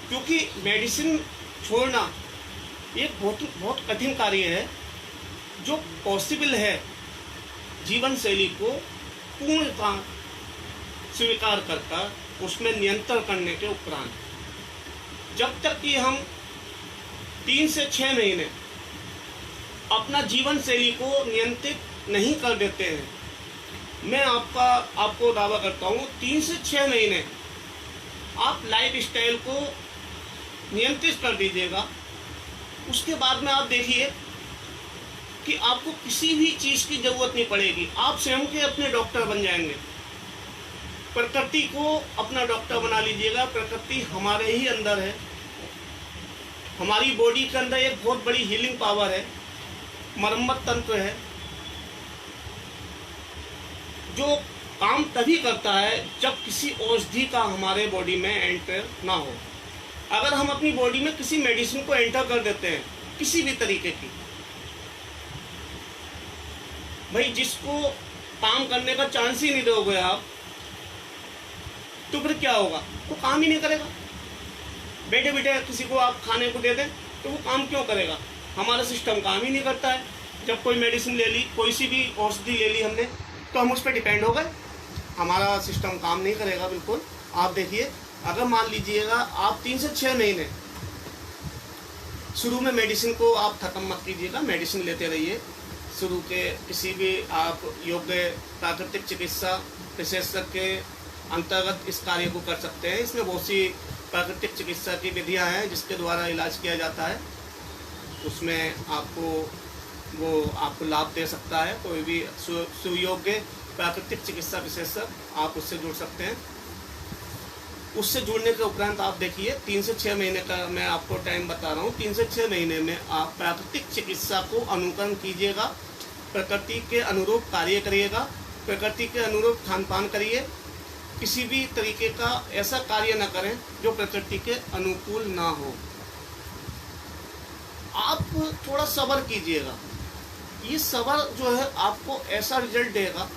[SPEAKER 2] क्योंकि मेडिसिन छोड़ना एक बहुत कठिन कार्य है। जो पॉसिबल है, जीवन शैली को पूर्णतः स्वीकार करता, उसमें नियंत्रण करने के उपरांत, जब तक कि हम 3 से 6 महीने अपना जीवन शैली को नियंत्रित नहीं कर देते हैं, मैं आपको दावा करता हूँ 3 से 6 महीने आप लाइफ स्टाइल को नियंत्रित कर दीजिएगा। उसके बाद में आप देखिए कि आपको किसी भी चीज़ की ज़रूरत नहीं पड़ेगी। आप स्वयं के अपने डॉक्टर बन जाएंगे। प्रकृति को अपना डॉक्टर बना लीजिएगा। प्रकृति हमारे ही अंदर है। हमारी बॉडी के अंदर एक बहुत बड़ी हीलिंग पावर है, मरम्मत तंत्र है, जो काम तभी करता है जब किसी औषधि का हमारे बॉडी में एंटर ना हो। अगर हम अपनी बॉडी में किसी मेडिसिन को एंटर कर देते हैं, किसी भी तरीके की, भाई जिसको काम करने का चांस ही नहीं दोगे आप, तो फिर क्या होगा? वो काम ही नहीं करेगा। बैठे बैठे किसी को आप खाने को दे दें तो वो काम क्यों करेगा? हमारा सिस्टम काम ही नहीं करता है। जब कोई मेडिसिन ले ली, कोई सी भी औषधि ले ली हमने, तो हम उस पर डिपेंड हो गए, हमारा सिस्टम काम नहीं करेगा बिल्कुल। आप देखिए, अगर मान लीजिएगा आप 3 से 6 महीने शुरू में मेडिसिन को आप ख़त्म मत कीजिएगा, मेडिसिन लेते रहिए। शुरू के किसी भी आप योग्य प्राकृतिक चिकित्सा विशेषज्ञ के अंतर्गत इस कार्य को कर सकते हैं। इसमें बहुत सी प्राकृतिक चिकित्सा की विधियां हैं जिसके द्वारा इलाज किया जाता है। उसमें आपको लाभ दे सकता है। कोई भी सुयोग्य प्राकृतिक चिकित्सा विशेषज्ञ, आप उससे जुड़ सकते हैं। उससे जुड़ने के उपरांत आप देखिए 3 से 6 महीने का मैं आपको टाइम बता रहा हूँ। 3 से 6 महीने में आप प्राकृतिक चिकित्सा को अनुकरण कीजिएगा, प्रकृति के अनुरूप कार्य करिएगा, प्रकृति के अनुरूप खान पान करिए। किसी भी तरीके का ऐसा कार्य न करें जो प्रकृति के अनुकूल ना हो। आप थोड़ा सब्र कीजिएगा। ये सवाल जो है आपको ऐसा रिजल्ट देगा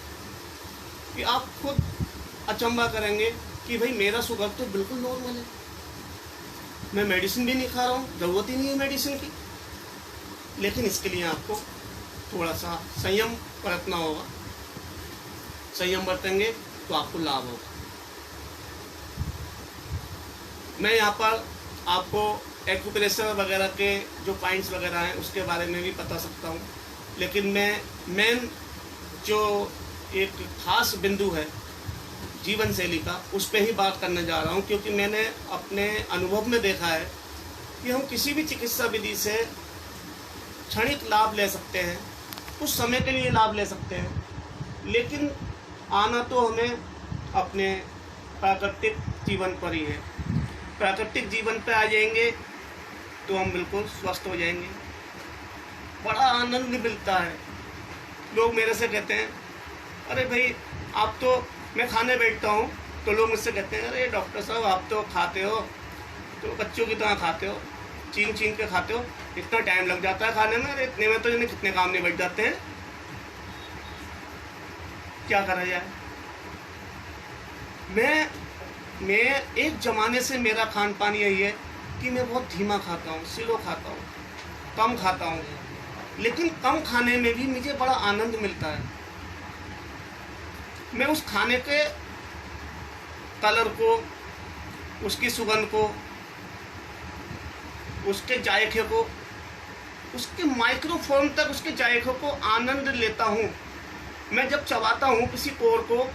[SPEAKER 2] कि आप खुद अचंभा करेंगे कि भाई मेरा शुगर तो बिल्कुल नॉर्मल है, मैं मेडिसिन भी नहीं खा रहा हूँ, ज़रूरत ही नहीं है मेडिसिन की। लेकिन इसके लिए आपको थोड़ा सा संयम बरतना होगा। संयम बरतेंगे तो आपको लाभ होगा। मैं यहाँ पर आपको एक्यूप्रेशर वगैरह के जो पॉइंट्स वगैरह हैं उसके बारे में भी बता सकता हूँ, लेकिन मैं मेन जो एक खास बिंदु है जीवन शैली का उस पर ही बात करने जा रहा हूँ, क्योंकि मैंने अपने अनुभव में देखा है कि हम किसी भी चिकित्सा विधि से क्षणिक लाभ ले सकते हैं, कुछ समय के लिए लाभ ले सकते हैं, लेकिन आना तो हमें अपने प्राकृतिक जीवन पर ही है। प्राकृतिक जीवन पर आ जाएंगे तो हम बिल्कुल स्वस्थ हो जाएंगे, बड़ा आनंद मिलता है। लोग मेरे से कहते हैं अरे भाई आप तो, मैं खाने बैठता हूँ तो लोग मुझसे कहते हैं अरे डॉक्टर साहब आप तो खाते हो तो बच्चों की तरह खाते हो, छीन छीन के खाते हो, इतना टाइम लग जाता है खाने में, अरे इतने में तो जिन्हें कितने काम नहीं बैठ जाते हैं। क्या करा जाए? मैं एक ज़माने से मेरा खान पान यही है कि मैं बहुत धीमा खाता हूँ, स्लो खाता हूँ, कम खाता हूँ, लेकिन कम खाने में भी मुझे बड़ा आनंद मिलता है। मैं उस खाने के कलर को, उसकी सुगंध को, उसके जायके को, उसके माइक्रोफोन तक उसके जायके को आनंद लेता हूँ। मैं जब चबाता हूँ किसी कोर को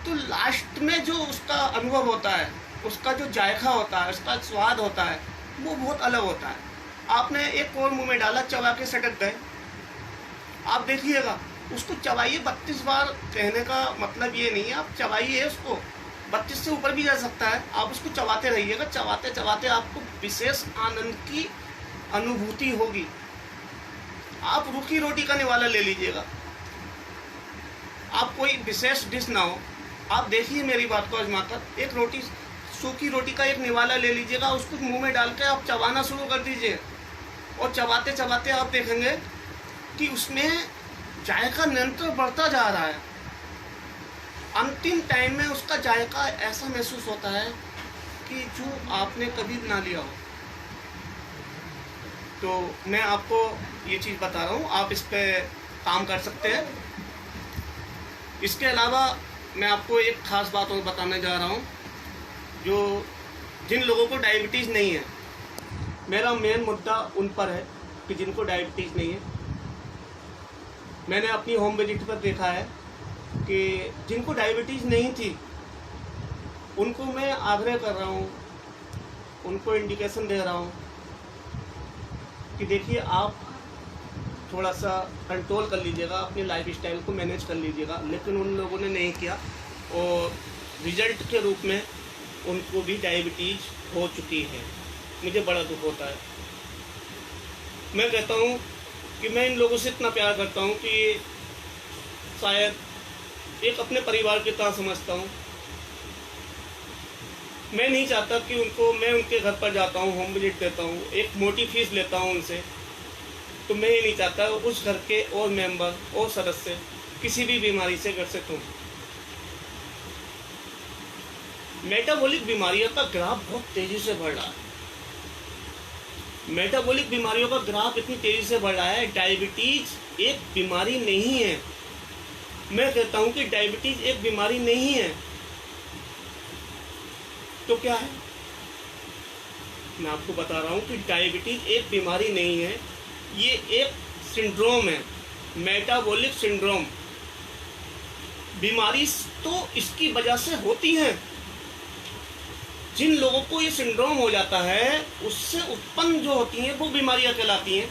[SPEAKER 2] तो लास्ट में जो उसका अनुभव होता है, उसका जो जायका होता है, उसका स्वाद होता है, वो बहुत अलग होता है। आपने एक कोर मुंह में डाला, चबा के सटक गए, आप देखिएगा उसको चबाइए 32 बार। कहने का मतलब ये नहीं है, आप चबाइए उसको, 32 से ऊपर भी जा सकता है। आप उसको चबाते रहिएगा, चबाते चबाते आपको विशेष आनंद की अनुभूति होगी। आप रूखी रोटी का निवाला ले लीजिएगा, आप कोई विशेष डिश ना हो, आप देखिए मेरी बात को आजमाकर, एक रोटी, सूखी रोटी का एक निवाला ले लीजिएगा, उसको मुंह में डाल के आप चबाना शुरू कर दीजिए, और चबाते चबाते आप देखेंगे कि उसमें जायका निरंतर बढ़ता जा रहा है। अंतिम टाइम में उसका जायका ऐसा महसूस होता है कि जो आपने कभी ना लिया हो। तो मैं आपको ये चीज़ बता रहा हूँ, आप इस पर काम कर सकते हैं। इसके अलावा मैं आपको एक ख़ास बात और बताने जा रहा हूँ, जो जिन लोगों को डायबिटीज़ नहीं है, मेरा मेन मुद्दा उन पर है कि जिनको डायबिटीज़ नहीं है। मैंने अपनी होम विजिट पर देखा है कि जिनको डायबिटीज़ नहीं थी उनको मैं आग्रह कर रहा हूँ, उनको इंडिकेशन दे रहा हूँ कि देखिए आप थोड़ा सा कंट्रोल कर लीजिएगा, अपनी लाइफ स्टाइल को मैनेज कर लीजिएगा। लेकिन उन लोगों ने नहीं किया और रिजल्ट के रूप में उनको भी डायबिटीज़ हो चुकी है। मुझे बड़ा दुख होता है। मैं कहता हूँ कि मैं इन लोगों से इतना प्यार करता हूँ कि शायद एक अपने परिवार की तरह समझता हूँ। मैं नहीं चाहता कि मैं उनके घर पर जाता हूँ, होम विजिट देता हूँ, एक मोटी फीस लेता हूँ उनसे, तो मैं ये नहीं चाहता उस घर के और मेंबर और सदस्य किसी भी बीमारी से ग्रसित हों। मेटाबॉलिक बीमारियों का ग्राफ बहुत तेजी से बढ़ रहा है। मेटाबॉलिक बीमारियों का ग्राफ इतनी तेजी से बढ़ रहा है। डायबिटीज एक बीमारी नहीं है। मैं कहता हूं कि डायबिटीज एक बीमारी नहीं है, तो क्या है? मैं आपको बता रहा हूं कि डायबिटीज एक बीमारी नहीं है, ये एक सिंड्रोम है, मेटाबॉलिक सिंड्रोम। बीमारी तो इसकी वजह से होती है। जिन लोगों को ये सिंड्रोम हो जाता है उससे उत्पन्न जो होती हैं वो बीमारियां कहलाती हैं,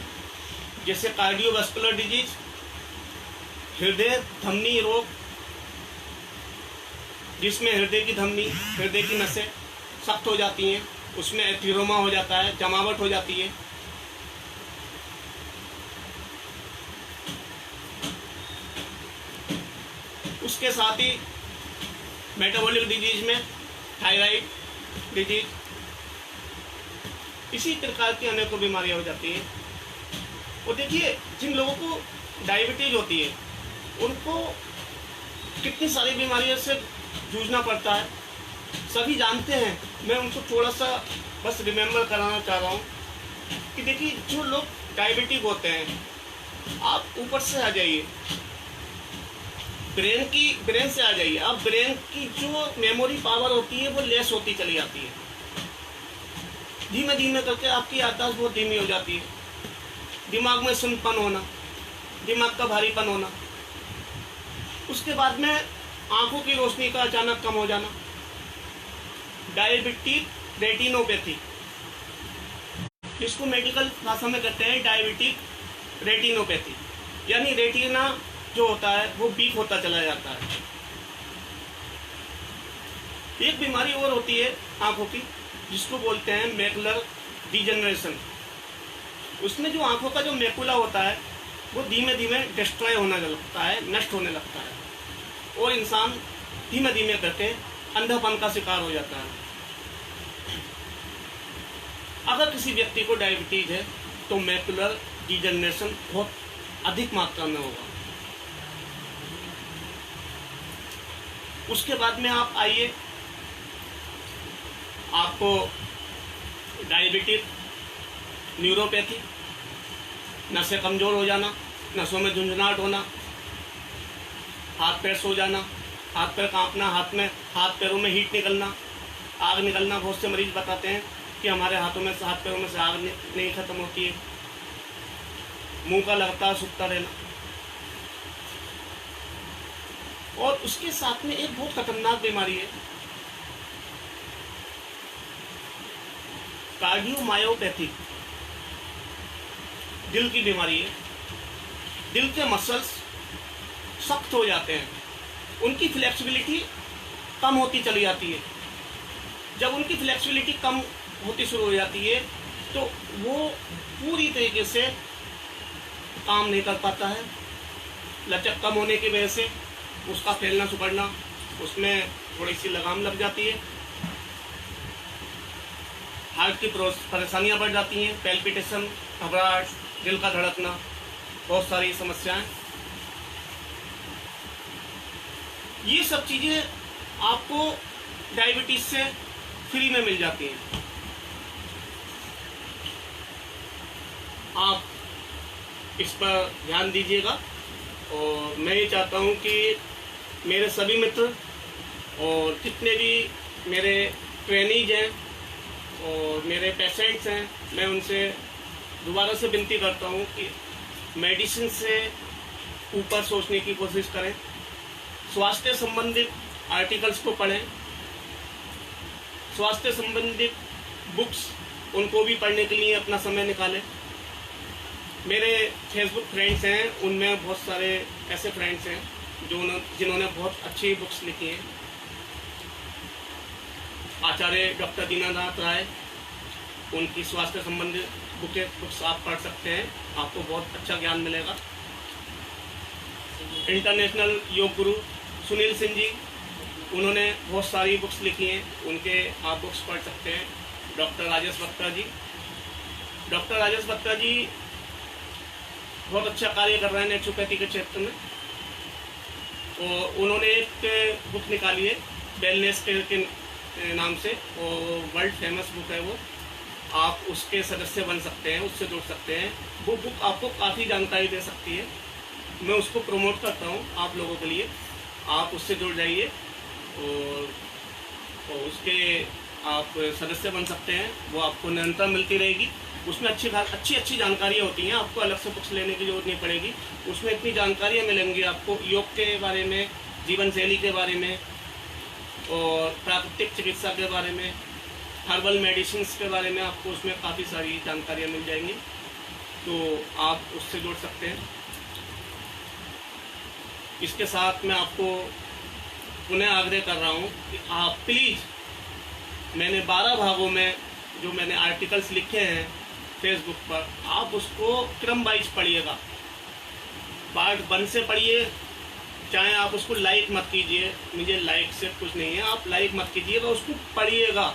[SPEAKER 2] जैसे कार्डियोवास्कुलर डिजीज, हृदय धमनी रोग, जिसमें हृदय की धमनी, हृदय की नसें सख्त हो जाती हैं, उसमें एथीरोमा हो जाता है, जमावट हो जाती है। उसके साथ ही मेटाबॉलिक डिजीज में थायराइड डिजीज, इसी प्रकार की अनेकों बीमारियां हो जाती हैं। और देखिए, जिन लोगों को डायबिटीज होती है उनको कितनी सारी बीमारियों से जूझना पड़ता है, सभी जानते हैं। मैं उनको थोड़ा सा बस रिमेम्बर कराना चाह रहा हूँ कि देखिए, जो लोग डायबिटिक होते हैं, आप ऊपर से आ जाइए, ब्रेन से आ जाइए। आप ब्रेन की जो मेमोरी पावर होती है वो लेस होती चली जाती है, धीमे धीमे करके आपकी याददाश्त बहुत धीमी हो जाती है। दिमाग में सुनपन होना, दिमाग का भारीपन होना, उसके बाद में आंखों की रोशनी का अचानक कम हो जाना, डायबिटिक रेटिनोपैथी, जिसको मेडिकल भाषा में कहते हैं डायबिटिक रेटिनोपैथी, यानी रेटिना जो होता है वो वीक होता चला जाता है। एक बीमारी और होती है आंखों की, जिसको बोलते हैं मैकुलर डिजेनरेशन। उसमें जो आंखों का जो मैकुला होता है वो धीमे धीमे डिस्ट्रॉय होने लगता है, नष्ट होने लगता है, और इंसान धीमे धीमे करके अंधापन का शिकार हो जाता है। अगर किसी व्यक्ति को डायबिटीज है तो मैकुलर डिजेनरेशन बहुत अधिक मात्रा में होगा। उसके बाद में आप आइए, आपको डायबिटिक न्यूरोपैथी, नसें कमज़ोर हो जाना, नसों में झुंझुनाहट होना, हाथ पैर सो जाना, हाथ पैर कांपना, हाथ पैरों में हीट निकलना, आग निकलना। बहुत से मरीज बताते हैं कि हमारे हाथों में से, हाथ पैरों में से आग नहीं खत्म होती है, मुंह का लगातार सूखता रहना। और उसके साथ में एक बहुत खतरनाक बीमारी है, कार्डियोमायोपैथी, दिल की बीमारी है। दिल के मसल्स सख्त हो जाते हैं, उनकी फ्लेक्सिबिलिटी कम होती चली जाती है। जब उनकी फ्लेक्सिबिलिटी कम होती शुरू हो जाती है तो वो पूरी तरीके से काम नहीं कर पाता है। लचक कम होने की वजह से उसका फैलना सुकड़ना, उसमें थोड़ी सी लगाम लग जाती है, हार्ट की परेशानियां बढ़ जाती हैं, पैल्पिटेशन, घबराहट, दिल का धड़कना, बहुत सारी समस्याएं। ये सब चीज़ें आपको डायबिटीज से फ्री में मिल जाती हैं। आप इस पर ध्यान दीजिएगा, और मैं ये चाहता हूँ कि मेरे सभी मित्र और जितने भी मेरे ट्रेनीज हैं और मेरे पेशेंट्स हैं, मैं उनसे दोबारा से विनती करता हूँ कि मेडिसिन से ऊपर सोचने की कोशिश करें, स्वास्थ्य संबंधित आर्टिकल्स को पढ़ें, स्वास्थ्य संबंधित बुक्स उनको भी पढ़ने के लिए अपना समय निकालें। मेरे फेसबुक फ्रेंड्स हैं, उनमें बहुत सारे ऐसे फ्रेंड्स हैं जिन्होंने बहुत अच्छी बुक्स लिखी हैं। आचार्य डॉक्टर दीनानाथ राय, उनकी स्वास्थ्य संबंधित बुक्स आप पढ़ सकते हैं, आपको बहुत अच्छा ज्ञान मिलेगा। इंटरनेशनल योग गुरु सुनील सिंह जी, उन्होंने बहुत सारी बुक्स लिखी हैं, उनके आप बुक्स पढ़ सकते हैं। डॉक्टर राजेश बत्रा जी बहुत अच्छा कार्य कर रहे हैं नेचुरोपैथी के क्षेत्र में, और उन्होंने एक बुक निकाली है वेलनेस केयर के नाम से, और वर्ल्ड फेमस बुक है वो। आप उसके सदस्य बन सकते हैं, उससे जुड़ सकते हैं। वो बुक आपको काफ़ी जानकारी दे सकती है, मैं उसको प्रमोट करता हूँ आप लोगों के लिए। आप उससे जुड़ जाइए और उसके आप सदस्य बन सकते हैं, वो आपको निरंतर मिलती रहेगी। उसमें अच्छी जानकारियाँ होती हैं, आपको अलग से बुक्स लेने की जरूरत नहीं पड़ेगी। उसमें इतनी जानकारियाँ मिलेंगी आपको योग के बारे में, जीवन शैली के बारे में, और प्राकृतिक चिकित्सा के बारे में, हर्बल मेडिसिन के बारे में, आपको उसमें काफ़ी सारी जानकारियाँ मिल जाएंगी। तो आप उससे जुड़ सकते हैं। इसके साथ मैं आपको पुनः आग्रह कर रहा हूँ कि आप प्लीज़, मैंने 12 भागों में जो मैंने आर्टिकल्स लिखे हैं फेसबुक पर, आप उसको क्रम वाइज पढ़िएगा। पार्ट 1 से पढ़िए, चाहे आप उसको लाइक मत कीजिए, मुझे लाइक से कुछ नहीं है, आप लाइक मत कीजिएगा, उसको पढ़िएगा।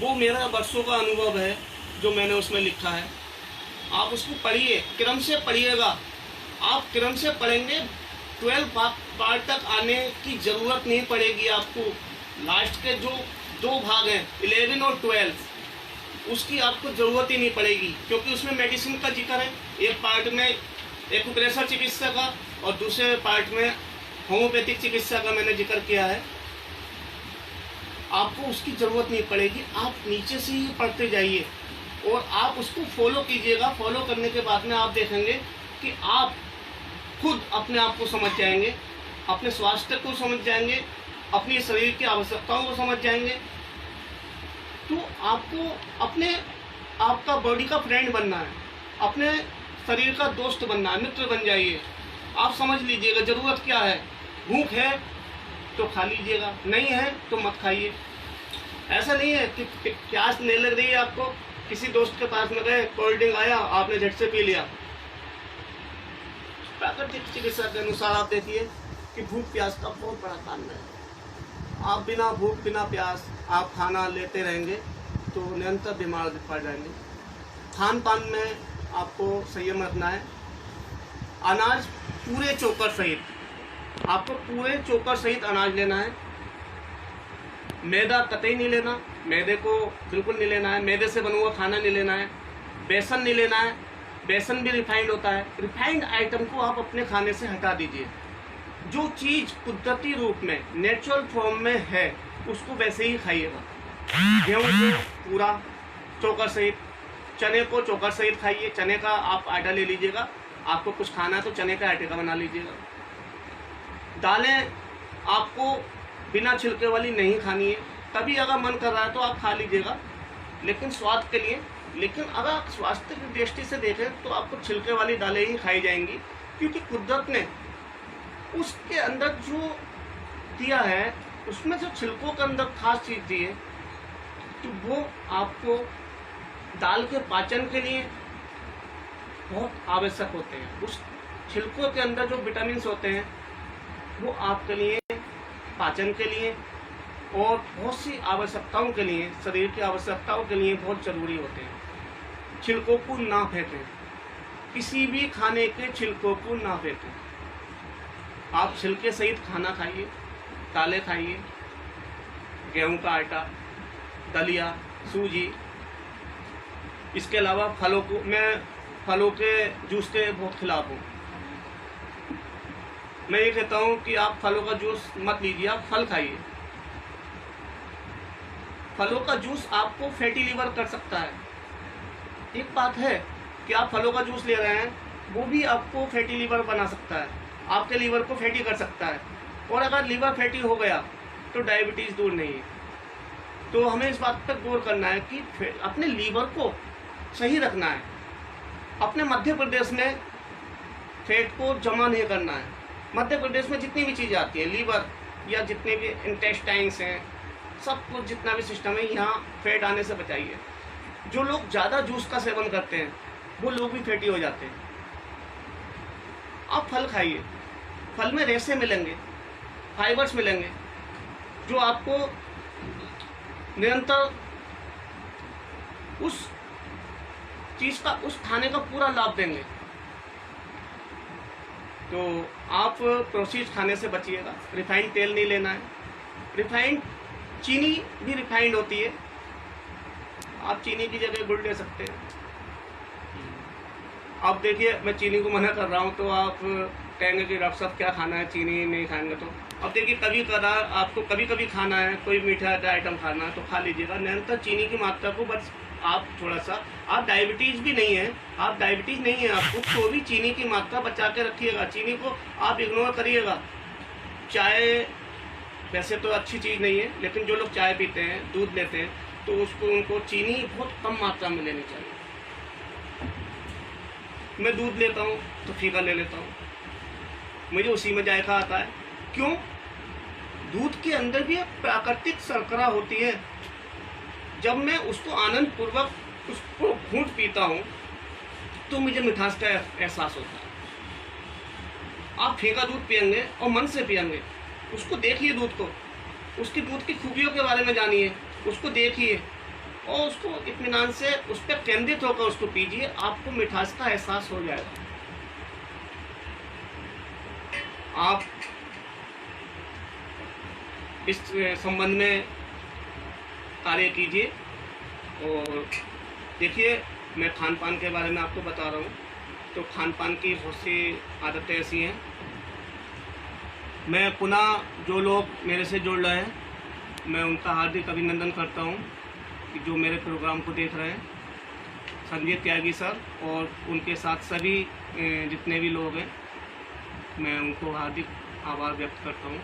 [SPEAKER 2] वो मेरा वर्षों का अनुभव है जो मैंने उसमें लिखा है। आप उसको पढ़िए, क्रम से पढ़िएगा। आप क्रम से पढ़ेंगे 12 पार्ट तक आने की ज़रूरत नहीं पड़ेगी आपको। लास्ट के जो 2 भाग हैं 11 और 12, उसकी आपको ज़रूरत ही नहीं पड़ेगी, क्योंकि उसमें मेडिसिन का जिक्र है। एक पार्ट में एक्यूप्रेशर चिकित्सा का और दूसरे पार्ट में होम्योपैथिक चिकित्सा का मैंने जिक्र किया है। आपको उसकी ज़रूरत नहीं पड़ेगी, आप नीचे से ही पढ़ते जाइए और आप उसको फॉलो कीजिएगा। फॉलो करने के बाद में आप देखेंगे कि आप खुद अपने आप को समझ जाएंगे, अपने स्वास्थ्य को समझ जाएंगे, अपनी शरीर की आवश्यकताओं को समझ जाएंगे। तो आपको अपने आपका बॉडी का फ्रेंड बनना है, अपने शरीर का दोस्त बनना है, मित्र बन जाइए। आप समझ लीजिएगा ज़रूरत क्या है। भूख है तो खा लीजिएगा, नहीं है तो मत खाइए। ऐसा नहीं है कि प्यास नहीं लग रही है आपको, किसी दोस्त के पास में गए, कोल्ड ड्रिंक आया, आपने झट से पी लिया। प्राकृतिक चिकित्सा के अनुसार आप देखिए कि भूख प्यास का बहुत बड़ा कारण है। आप बिना भूख बिना प्यास आप खाना लेते रहेंगे तो निरंतर बीमार पड़ जाएंगे। खान पान में आपको संयम रखना है। अनाज पूरे चोकर सहित, आपको पूरे चोकर सहित अनाज लेना है। मैदा कतई नहीं लेना, मैदे को बिल्कुल नहीं लेना है। मैदे से बना हुआ खाना नहीं लेना है। बेसन नहीं लेना है, बेसन भी रिफाइंड होता है। रिफाइंड आइटम को आप अपने खाने से हटा दीजिए। जो चीज़ कुदरती रूप में नेचुरल फॉर्म में है उसको वैसे ही खाइएगा। गेहूँ को पूरा चोकर सहित, चने को चोकर सहित खाइए। चने का आप आटा ले लीजिएगा, आपको कुछ खाना है तो चने का आटे का बना लीजिएगा। दालें आपको बिना छिलके वाली नहीं खानी है, तभी अगर मन कर रहा है तो आप खा लीजिएगा, लेकिन स्वाद के लिए। लेकिन अगर स्वास्थ्य की दृष्टि से देखें तो आपको छिलके वाली दालें ही खाई जाएंगी, क्योंकि कुदरत ने उसके अंदर जो दिया है उसमें जो छिलकों के अंदर खास चीज़ दी है, तो वो आपको दाल के पाचन के लिए बहुत आवश्यक होते हैं। उस छिलकों के अंदर जो विटामिन होते हैं वो आपके लिए, पाचन के लिए और बहुत सी आवश्यकताओं के लिए, शरीर की आवश्यकताओं के लिए बहुत ज़रूरी होते हैं। छिलकों को ना फेंकें, किसी भी खाने के छिलकों को ना फेंकें। आप छिलके सहित खाना खाइए, दालें खाइए, गेहूं का आटा, दलिया, सूजी। इसके अलावा फलों को, मैं फलों के जूस के बहुत खिलाफ हूँ। मैं ये कहता हूँ कि आप फलों का जूस मत लीजिए, आप फल खाइए। फलों का जूस आपको फैटी लीवर कर सकता है। एक बात है कि आप फलों का जूस ले रहे हैं, वो भी आपको फैटी लीवर बना सकता है, आपके लीवर को फैटी कर सकता है। और अगर लीवर फैटी हो गया तो डायबिटीज़ दूर नहीं है। तो हमें इस बात पर गौर करना है कि अपने लीवर को सही रखना है। अपने मध्य प्रदेश में फैट को जमा नहीं करना है। मध्य प्रदेश में जितनी भी चीज़ें आती है, लीवर या जितने भी इंटेस्टाइन्स हैं, सब कुछ जितना भी सिस्टम है, यहाँ फैट आने से बचाइए। जो लोग ज़्यादा जूस का सेवन करते हैं वो लोग भी फैटी हो जाते हैं। आप फल खाइए, फल में रेशे मिलेंगे, फाइबर्स मिलेंगे, जो आपको निरंतर उस चीज़ का, उस खाने का पूरा लाभ देंगे। तो आप प्रोसेस्ड खाने से बचिएगा। रिफाइंड तेल नहीं लेना है। रिफाइंड चीनी भी रिफाइंड होती है, आप चीनी की जगह गुड़ ले सकते हैं। अब देखिए, मैं चीनी को मना कर रहा हूँ तो आप कहेंगे कि डॉक्टर साहब क्या खाना है, चीनी नहीं खाएंगे तो। अब देखिए, कभी कदार आपको कभी कभी खाना है, कोई मीठा का आइटम खाना है तो खा लीजिएगा। निरंतर चीनी की मात्रा को बस आप थोड़ा सा, आप डायबिटीज़ भी नहीं है, आप डायबिटीज़ नहीं है आपको, तो भी चीनी की मात्रा बचा के रखिएगा। चीनी को आप इग्नोर करिएगा। चाय वैसे तो अच्छी चीज़ नहीं है, लेकिन जो लोग चाय पीते हैं, दूध लेते हैं, तो उनको चीनी बहुत कम मात्रा में लेनी चाहिए। मैं दूध लेता हूँ तो फीका ले लेता हूँ, मुझे उसी में जायका आता है। क्यों? दूध के अंदर भी एक प्राकृतिक शर्करा होती है। जब मैं उसको आनंद पूर्वक उसको घूंट पीता हूँ तो मुझे मिठास का एहसास होता है। आप फीका दूध पियेंगे और मन से पियेंगे, उसको देखिए दूध को, उसकी दूध की खूबियों के बारे में जानिए, उसको देखिए, और उसको इत्मीनान से उस पर केंद्रित होकर उसको पीजिए, आपको मिठास का एहसास हो जाएगा। आप इस संबंध में कार्य कीजिए। और देखिए, मैं खान पान के बारे में आपको बता रहा हूँ, तो खान पान की बहुत सी आदतें ऐसी हैं। मैं पुनः जो लोग मेरे से जुड़ रहे हैं, मैं उनका हार्दिक अभिनंदन करता हूँ कि जो मेरे प्रोग्राम को देख रहे हैं। संजय त्यागी सर और उनके साथ सभी जितने भी लोग हैं, मैं उनको हार्दिक आभार व्यक्त करता हूँ।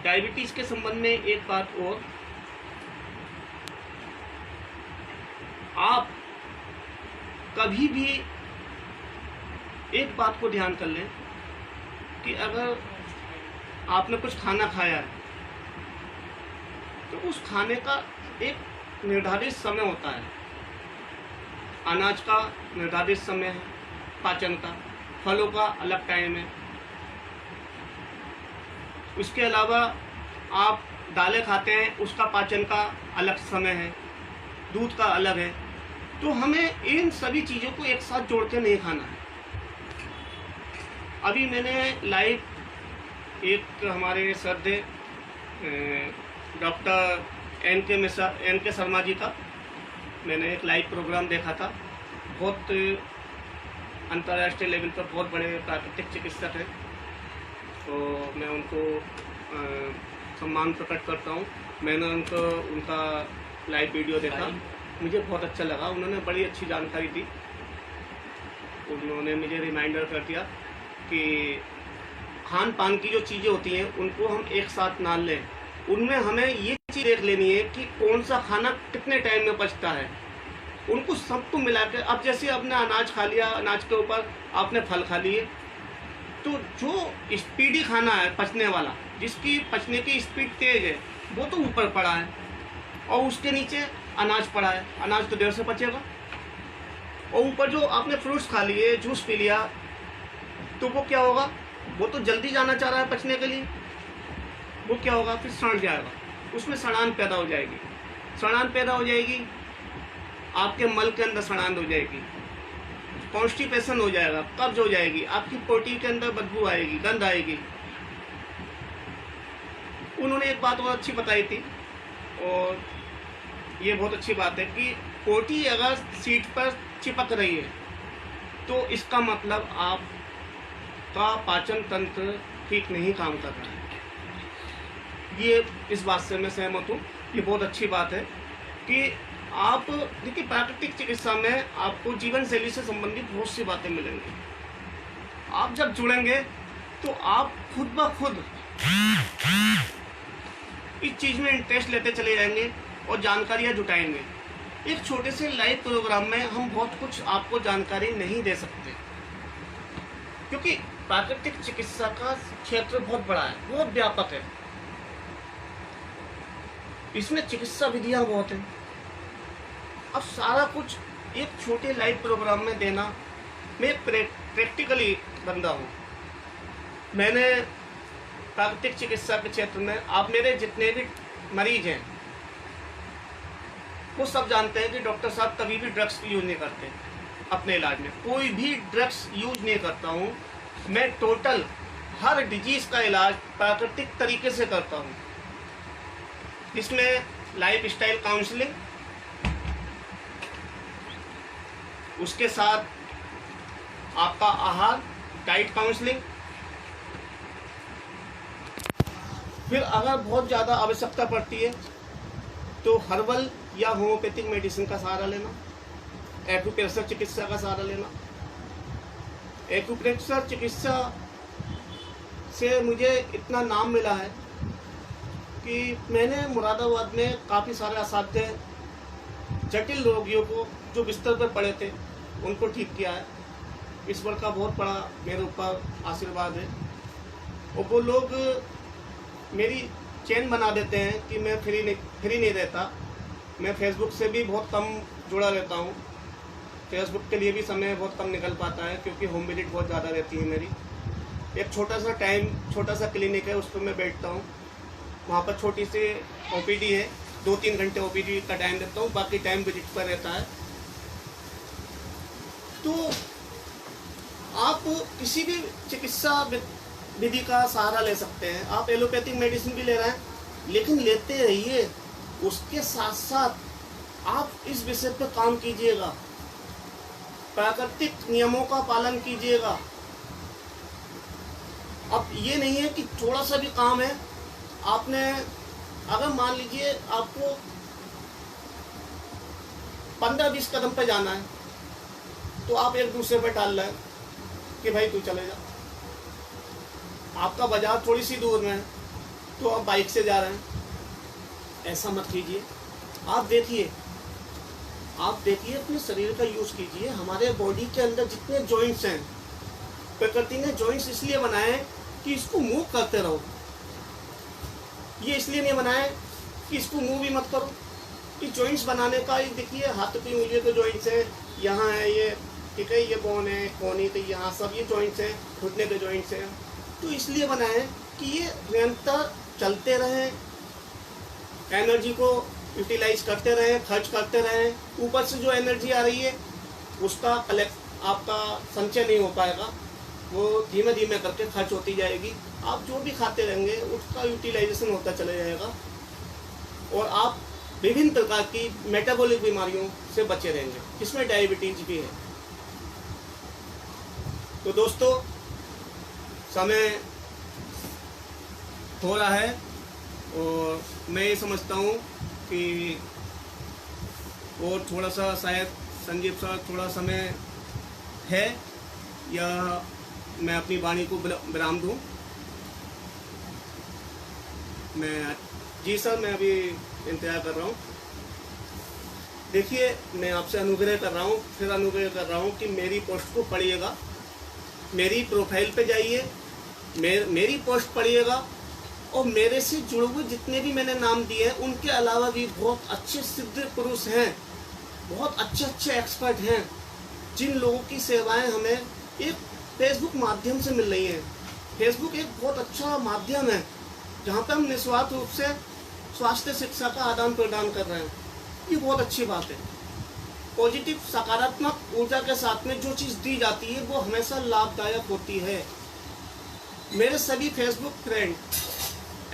[SPEAKER 2] डायबिटीज़ के संबंध में एक बात और, आप कभी भी एक बात को ध्यान कर लें कि अगर आपने कुछ खाना खाया है तो उस खाने का एक निर्धारित समय होता है। अनाज का निर्धारित समय है, पाचन का, फलों का अलग टाइम है। उसके अलावा आप दालें खाते हैं, उसका पाचन का अलग समय है, दूध का अलग है। तो हमें इन सभी चीज़ों को एक साथ जोड़ के नहीं खाना है। अभी मैंने लाइव एक हमारे सर थे डॉक्टर एन के शर्मा जी का, मैंने एक लाइव प्रोग्राम देखा था। बहुत अंतर्राष्ट्रीय लेवल पर बहुत बड़े प्राकृतिक चिकित्सक हैं, तो मैं उनको सम्मान प्रकट करता हूँ। मैंने उनका लाइव वीडियो देखा, मुझे बहुत अच्छा लगा। उन्होंने बड़ी अच्छी जानकारी दी। उन्होंने मुझे रिमाइंडर कर दिया कि खान पान की जो चीज़ें होती हैं उनको हम एक साथ ना लें। उनमें हमें ये चीज़ देख लेनी है कि कौन सा खाना कितने टाइम में पचता है। उनको सबको मिला के, अब जैसे आपने अनाज खा लिया, अनाज के ऊपर आपने फल खा लिए, तो जो स्पीडी खाना है पचने वाला, जिसकी पचने की स्पीड तेज है, वो तो ऊपर पड़ा है, और उसके नीचे अनाज पड़ा है। अनाज तो देर से पचेगा। और ऊपर जो आपने फ्रूट्स खा लिए, जूस पी लिया, तो वो क्या होगा, वो तो जल्दी जाना चाह रहा है पचने के लिए, वो क्या होगा, फिर सड़ जाएगा, उसमें सड़ान पैदा हो जाएगी। सड़ान पैदा हो जाएगी, आपके मल के अंदर सड़ान हो जाएगी, कॉन्स्टिपेशन हो जाएगा, कब्ज हो जाएगी, आपकी पोटी के अंदर बदबू आएगी, गंध आएगी। उन्होंने एक बात और अच्छी बताई थी, और ये बहुत अच्छी बात है कि पोटी अगर सीट पर चिपक रही है तो इसका मतलब आपका पाचन तंत्र ठीक नहीं काम कर रहा है। ये इस बात से मैं सहमत हूँ। ये बहुत अच्छी बात है कि आप देखिए, प्राकृतिक चिकित्सा में आपको जीवन शैली से संबंधित बहुत सी बातें मिलेंगी। आप जब जुड़ेंगे तो आप खुद ब खुद इस चीज़ में इंटरेस्ट लेते चले जाएंगे और जानकारियाँ जुटाएंगे। एक छोटे से लाइव प्रोग्राम में हम बहुत कुछ आपको जानकारी नहीं दे सकते, क्योंकि प्राकृतिक चिकित्सा का क्षेत्र बहुत बड़ा है, बहुत व्यापक है। इसमें चिकित्सा विधियाँ बहुत हैं। अब सारा कुछ एक छोटे लाइव प्रोग्राम में देना, मैं प्रैक्टिकली बंदा हूँ। मैंने प्राकृतिक चिकित्सा के क्षेत्र में, आप मेरे जितने भी मरीज हैं वो सब जानते हैं कि डॉक्टर साहब कभी भी ड्रग्स यूज नहीं करते अपने इलाज में। कोई भी ड्रग्स यूज नहीं करता हूँ मैं। टोटल हर डिजीज़ का इलाज प्राकृतिक तरीके से करता हूँ, जिसमें लाइफ स्टाइल काउंसलिंग, उसके साथ आपका आहार, डाइट काउंसलिंग, फिर अगर बहुत ज़्यादा आवश्यकता पड़ती है तो हर्बल या होम्योपैथिक मेडिसिन का सहारा लेना, एक्यूप्रेशर चिकित्सा का सहारा लेना। एक्यूप्रेशर चिकित्सा से मुझे इतना नाम मिला है कि मैंने मुरादाबाद में काफ़ी सारे असाध्य जटिल रोगियों को जो बिस्तर पर पड़े थे उनको ठीक किया है। ईश्वर का बहुत बड़ा मेरे ऊपर आशीर्वाद है। और वो लोग मेरी चेन बना देते हैं कि मैं फ्री नहीं रहता। मैं फेसबुक से भी बहुत कम जुड़ा रहता हूँ। फेसबुक के लिए भी समय बहुत कम निकल पाता है, क्योंकि होम विजिट बहुत ज़्यादा रहती है मेरी। एक छोटा सा क्लिनिक है, उस पर मैं बैठता हूँ। वहाँ पर छोटी सी ओपीडी है, 2-3 घंटे ओपीडी का टाइम देता हूँ, बाकी टाइम विजिट पर रहता है। तो आप किसी भी चिकित्सा विधि का सहारा ले सकते हैं। आप एलोपैथिक मेडिसिन भी ले रहे हैं, लेकिन लेते रहिए, उसके साथ साथ आप इस विषय पर काम कीजिएगा, प्राकृतिक नियमों का पालन कीजिएगा। अब ये नहीं है कि थोड़ा सा भी काम है, आपने अगर मान लीजिए आपको 15-20 कदम पे जाना है, तो आप एक दूसरे पे टाल रहे हैं कि भाई तू चले जा। आपका बाजार थोड़ी सी दूर में है, तो आप बाइक से जा रहे हैं, ऐसा मत कीजिए। आप देखिए अपने शरीर का यूज कीजिए। हमारे बॉडी के अंदर जितने जॉइंट्स हैं, प्रकृति ने जॉइंट्स इसलिए बनाए कि इसको मूव करते रहो। ये इसलिए नहीं बनाए कि इसको मूव भी मत करो। कि जॉइंट्स बनाने का ये देखिए, हाथ की उंगलियों के जॉइंट्स हैं, यहाँ है ये, ठीक है, ये बोन है, कोनी, तो यहाँ सब ये जॉइंट्स हैं, घुटने के जॉइंट्स हैं। तो इसलिए बनाए कि ये निरंतर चलते रहें, एनर्जी को यूटिलाइज करते रहें, खर्च करते रहें। ऊपर से जो एनर्जी आ रही है उसका आपका संचय नहीं हो पाएगा, वो धीमे धीमे करके खर्च होती जाएगी। आप जो भी खाते रहेंगे उसका यूटिलाइजेशन होता चला जाएगा, और आप विभिन्न प्रकार की मेटाबॉलिक बीमारियों से बचे रहेंगे, जिसमें डायबिटीज भी है। तो दोस्तों, समय हो रहा है, और मैं ये समझता हूँ कि और थोड़ा सा शायद संजीव सर थोड़ा समय है, या मैं अपनी वाणी को विराम दूँ। जी सर, मैं अभी इंतजार कर रहा हूँ। देखिए, मैं आपसे अनुग्रह कर रहा हूँ, फिर अनुग्रह कर रहा हूँ कि मेरी पोस्ट को पढ़िएगा, मेरी प्रोफाइल पे जाइए, मेरी पोस्ट पढ़िएगा, और मेरे से जुड़े हुए जितने भी मैंने नाम दिए हैं, उनके अलावा भी बहुत अच्छे सिद्ध पुरुष हैं, बहुत अच्छे एक्सपर्ट हैं, जिन लोगों की सेवाएं हमें एक फेसबुक माध्यम से मिल रही हैं। फेसबुक एक बहुत अच्छा माध्यम है, जहाँ पर हम निस्वार्थ रूप से स्वास्थ्य शिक्षा का आदान प्रदान कर रहे हैं। ये बहुत अच्छी बात है। पॉजिटिव सकारात्मक ऊर्जा के साथ में जो चीज़ दी जाती है वो हमेशा लाभदायक होती है। मेरे सभी फेसबुक फ्रेंड,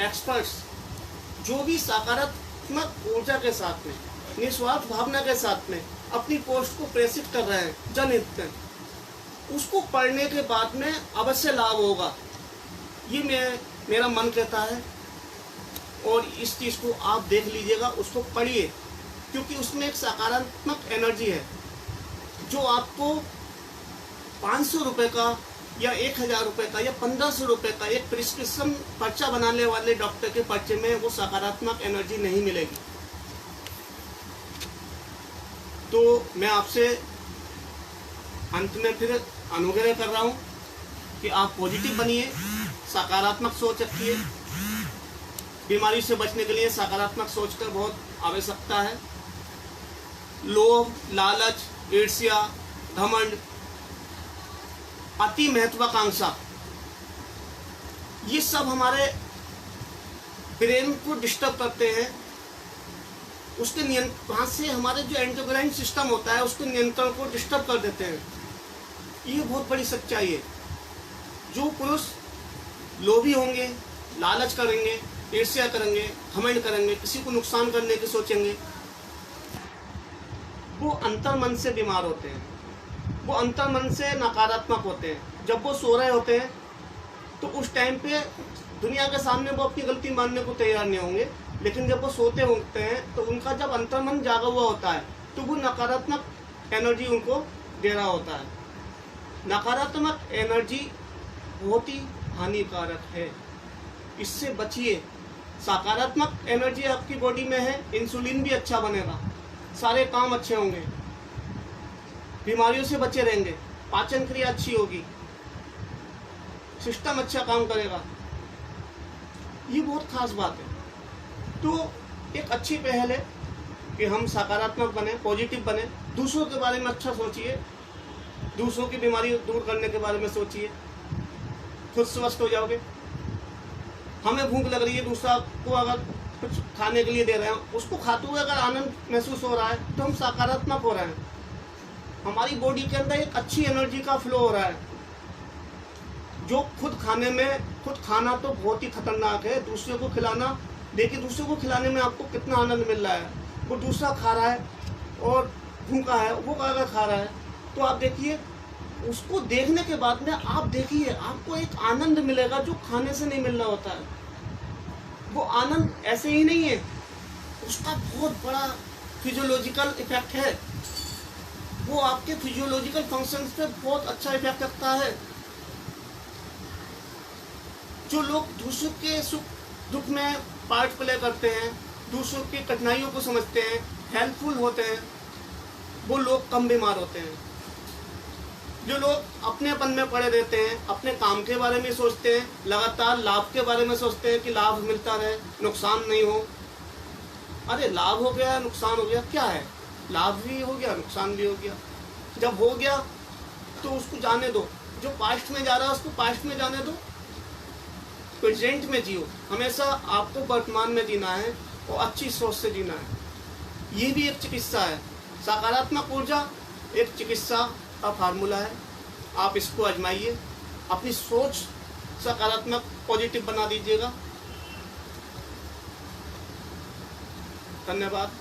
[SPEAKER 2] एक्सपर्ट्स, जो भी सकारात्मक ऊर्जा के साथ में, निस्वार्थ भावना के साथ में अपनी पोस्ट को प्रेषित कर रहे हैं जनहित में, उसको पढ़ने के बाद में अवश्य लाभ होगा, ये मेरा मन कहता है। और इस चीज़ को आप देख लीजिएगा, उसको पढ़िए, क्योंकि उसमें एक सकारात्मक एनर्जी है, जो आपको 500 रुपये का या 1000 रुपये का या 1500 रुपये का एक प्रिस्क्रिप्शन पर्चा बनाने वाले डॉक्टर के पर्चे में वो सकारात्मक एनर्जी नहीं मिलेगी। तो मैं आपसे अंत में फिर अनुग्रह कर रहा हूँ कि आप पॉजिटिव बनिए, सकारात्मक सोच रखिए। बीमारी से बचने के लिए सकारात्मक सोच का बहुत आवश्यकता है। लोभ, लालच, ईर्ष्या, घमंड, अति महत्वाकांक्षा, ये सब हमारे ब्रेन को डिस्टर्ब करते हैं। उसके वहाँ से हमारे जो एंडोक्राइन सिस्टम होता है उसके नियंत्रण को डिस्टर्ब कर देते हैं। ये बहुत बड़ी सच्चाई है। जो पुरुष लोभी होंगे, लालच करेंगे, ईर्ष्या करेंगे, घमंड करेंगे, किसी को नुकसान करने की सोचेंगे, वो अंतर्मन से बीमार होते हैं, वो अंतर्मन से नकारात्मक होते हैं। जब वो सो रहे होते हैं तो उस टाइम पे दुनिया के सामने वो अपनी गलती मानने को तैयार नहीं होंगे, लेकिन जब वो सोते होते हैं तो उनका जब अंतर्मन जागा हुआ होता है तो वो नकारात्मक एनर्जी उनको दे रहा होता है। नकारात्मक एनर्जी बहुत ही हानिकारक है, इससे बचिए। सकारात्मक एनर्जी आपकी बॉडी में है, इंसुलिन भी अच्छा बनेगा, सारे काम अच्छे होंगे, बीमारियों से बचे रहेंगे, पाचन क्रिया अच्छी होगी, सिस्टम अच्छा काम करेगा। ये बहुत खास बात है। तो एक अच्छी पहल है कि हम सकारात्मक बने, पॉजिटिव बने, दूसरों के बारे में अच्छा सोचिए, दूसरों की बीमारी दूर करने के बारे में सोचिए, खुद स्वस्थ हो जाओगे। हमें भूख लग रही है, दूसरा को अगर कुछ खाने के लिए दे रहे हैं, उसको खाते हुए अगर आनंद महसूस हो रहा है तो हम सकारात्मक हो रहे हैं। हमारी बॉडी के अंदर एक अच्छी एनर्जी का फ्लो हो रहा है। जो खुद खाना तो बहुत ही खतरनाक है, दूसरे को खिलाना, देखिए दूसरे को खिलाने में आपको कितना आनंद मिल रहा है। वो दूसरा खा रहा है और भूखा है, वो अगर खा रहा है तो आप देखिए, उसको देखने के बाद में आप देखिए आपको एक आनंद मिलेगा जो खाने से नहीं मिल रहा होता है। वो आनंद ऐसे ही नहीं है, उसका बहुत बड़ा फिजियोलॉजिकल इफेक्ट है। वो आपके फिजियोलॉजिकल फंक्शंस पे बहुत अच्छा इफेक्ट रखता है। जो लोग दूसरों के सुख दुख में पार्ट प्ले करते हैं, दूसरों की कठिनाइयों को समझते हैं, हेल्पफुल होते हैं, वो लोग कम बीमार होते हैं। जो लोग अपनेपन में पड़े रहते हैं, अपने काम के बारे में सोचते हैं, लगातार लाभ के बारे में सोचते हैं कि लाभ मिलता रहे, नुकसान नहीं हो। अरे लाभ हो गया, नुकसान हो गया, क्या है? लाभ भी हो गया, नुकसान भी हो गया। जब हो गया तो उसको जाने दो। जो पास्ट में जा रहा है उसको पास्ट में जाने दो, प्रेजेंट में जियो। हमेशा आपको वर्तमान में जीना है और अच्छी सोच से जीना है। ये भी एक चिकित्सा है। सकारात्मक ऊर्जा एक चिकित्सा का फार्मूला है। आप इसको आजमाइए, अपनी सोच सकारात्मक पॉजिटिव बना दीजिएगा। धन्यवाद।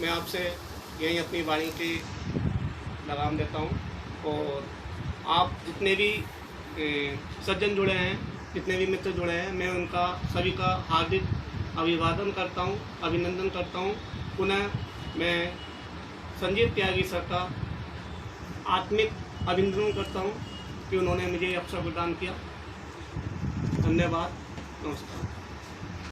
[SPEAKER 2] मैं आपसे यही अपनी वाणी की लगाम देता हूँ। और आप जितने भी सज्जन जुड़े हैं, जितने भी मित्र जुड़े हैं, मैं उनका सभी का हार्दिक अभिवादन करता हूँ, अभिनंदन करता हूँ। पुनः मैं संजीव त्यागी सर का आत्मिक अभिनंदन करता हूँ कि उन्होंने मुझे अवसर प्रदान किया। धन्यवाद, नमस्कार।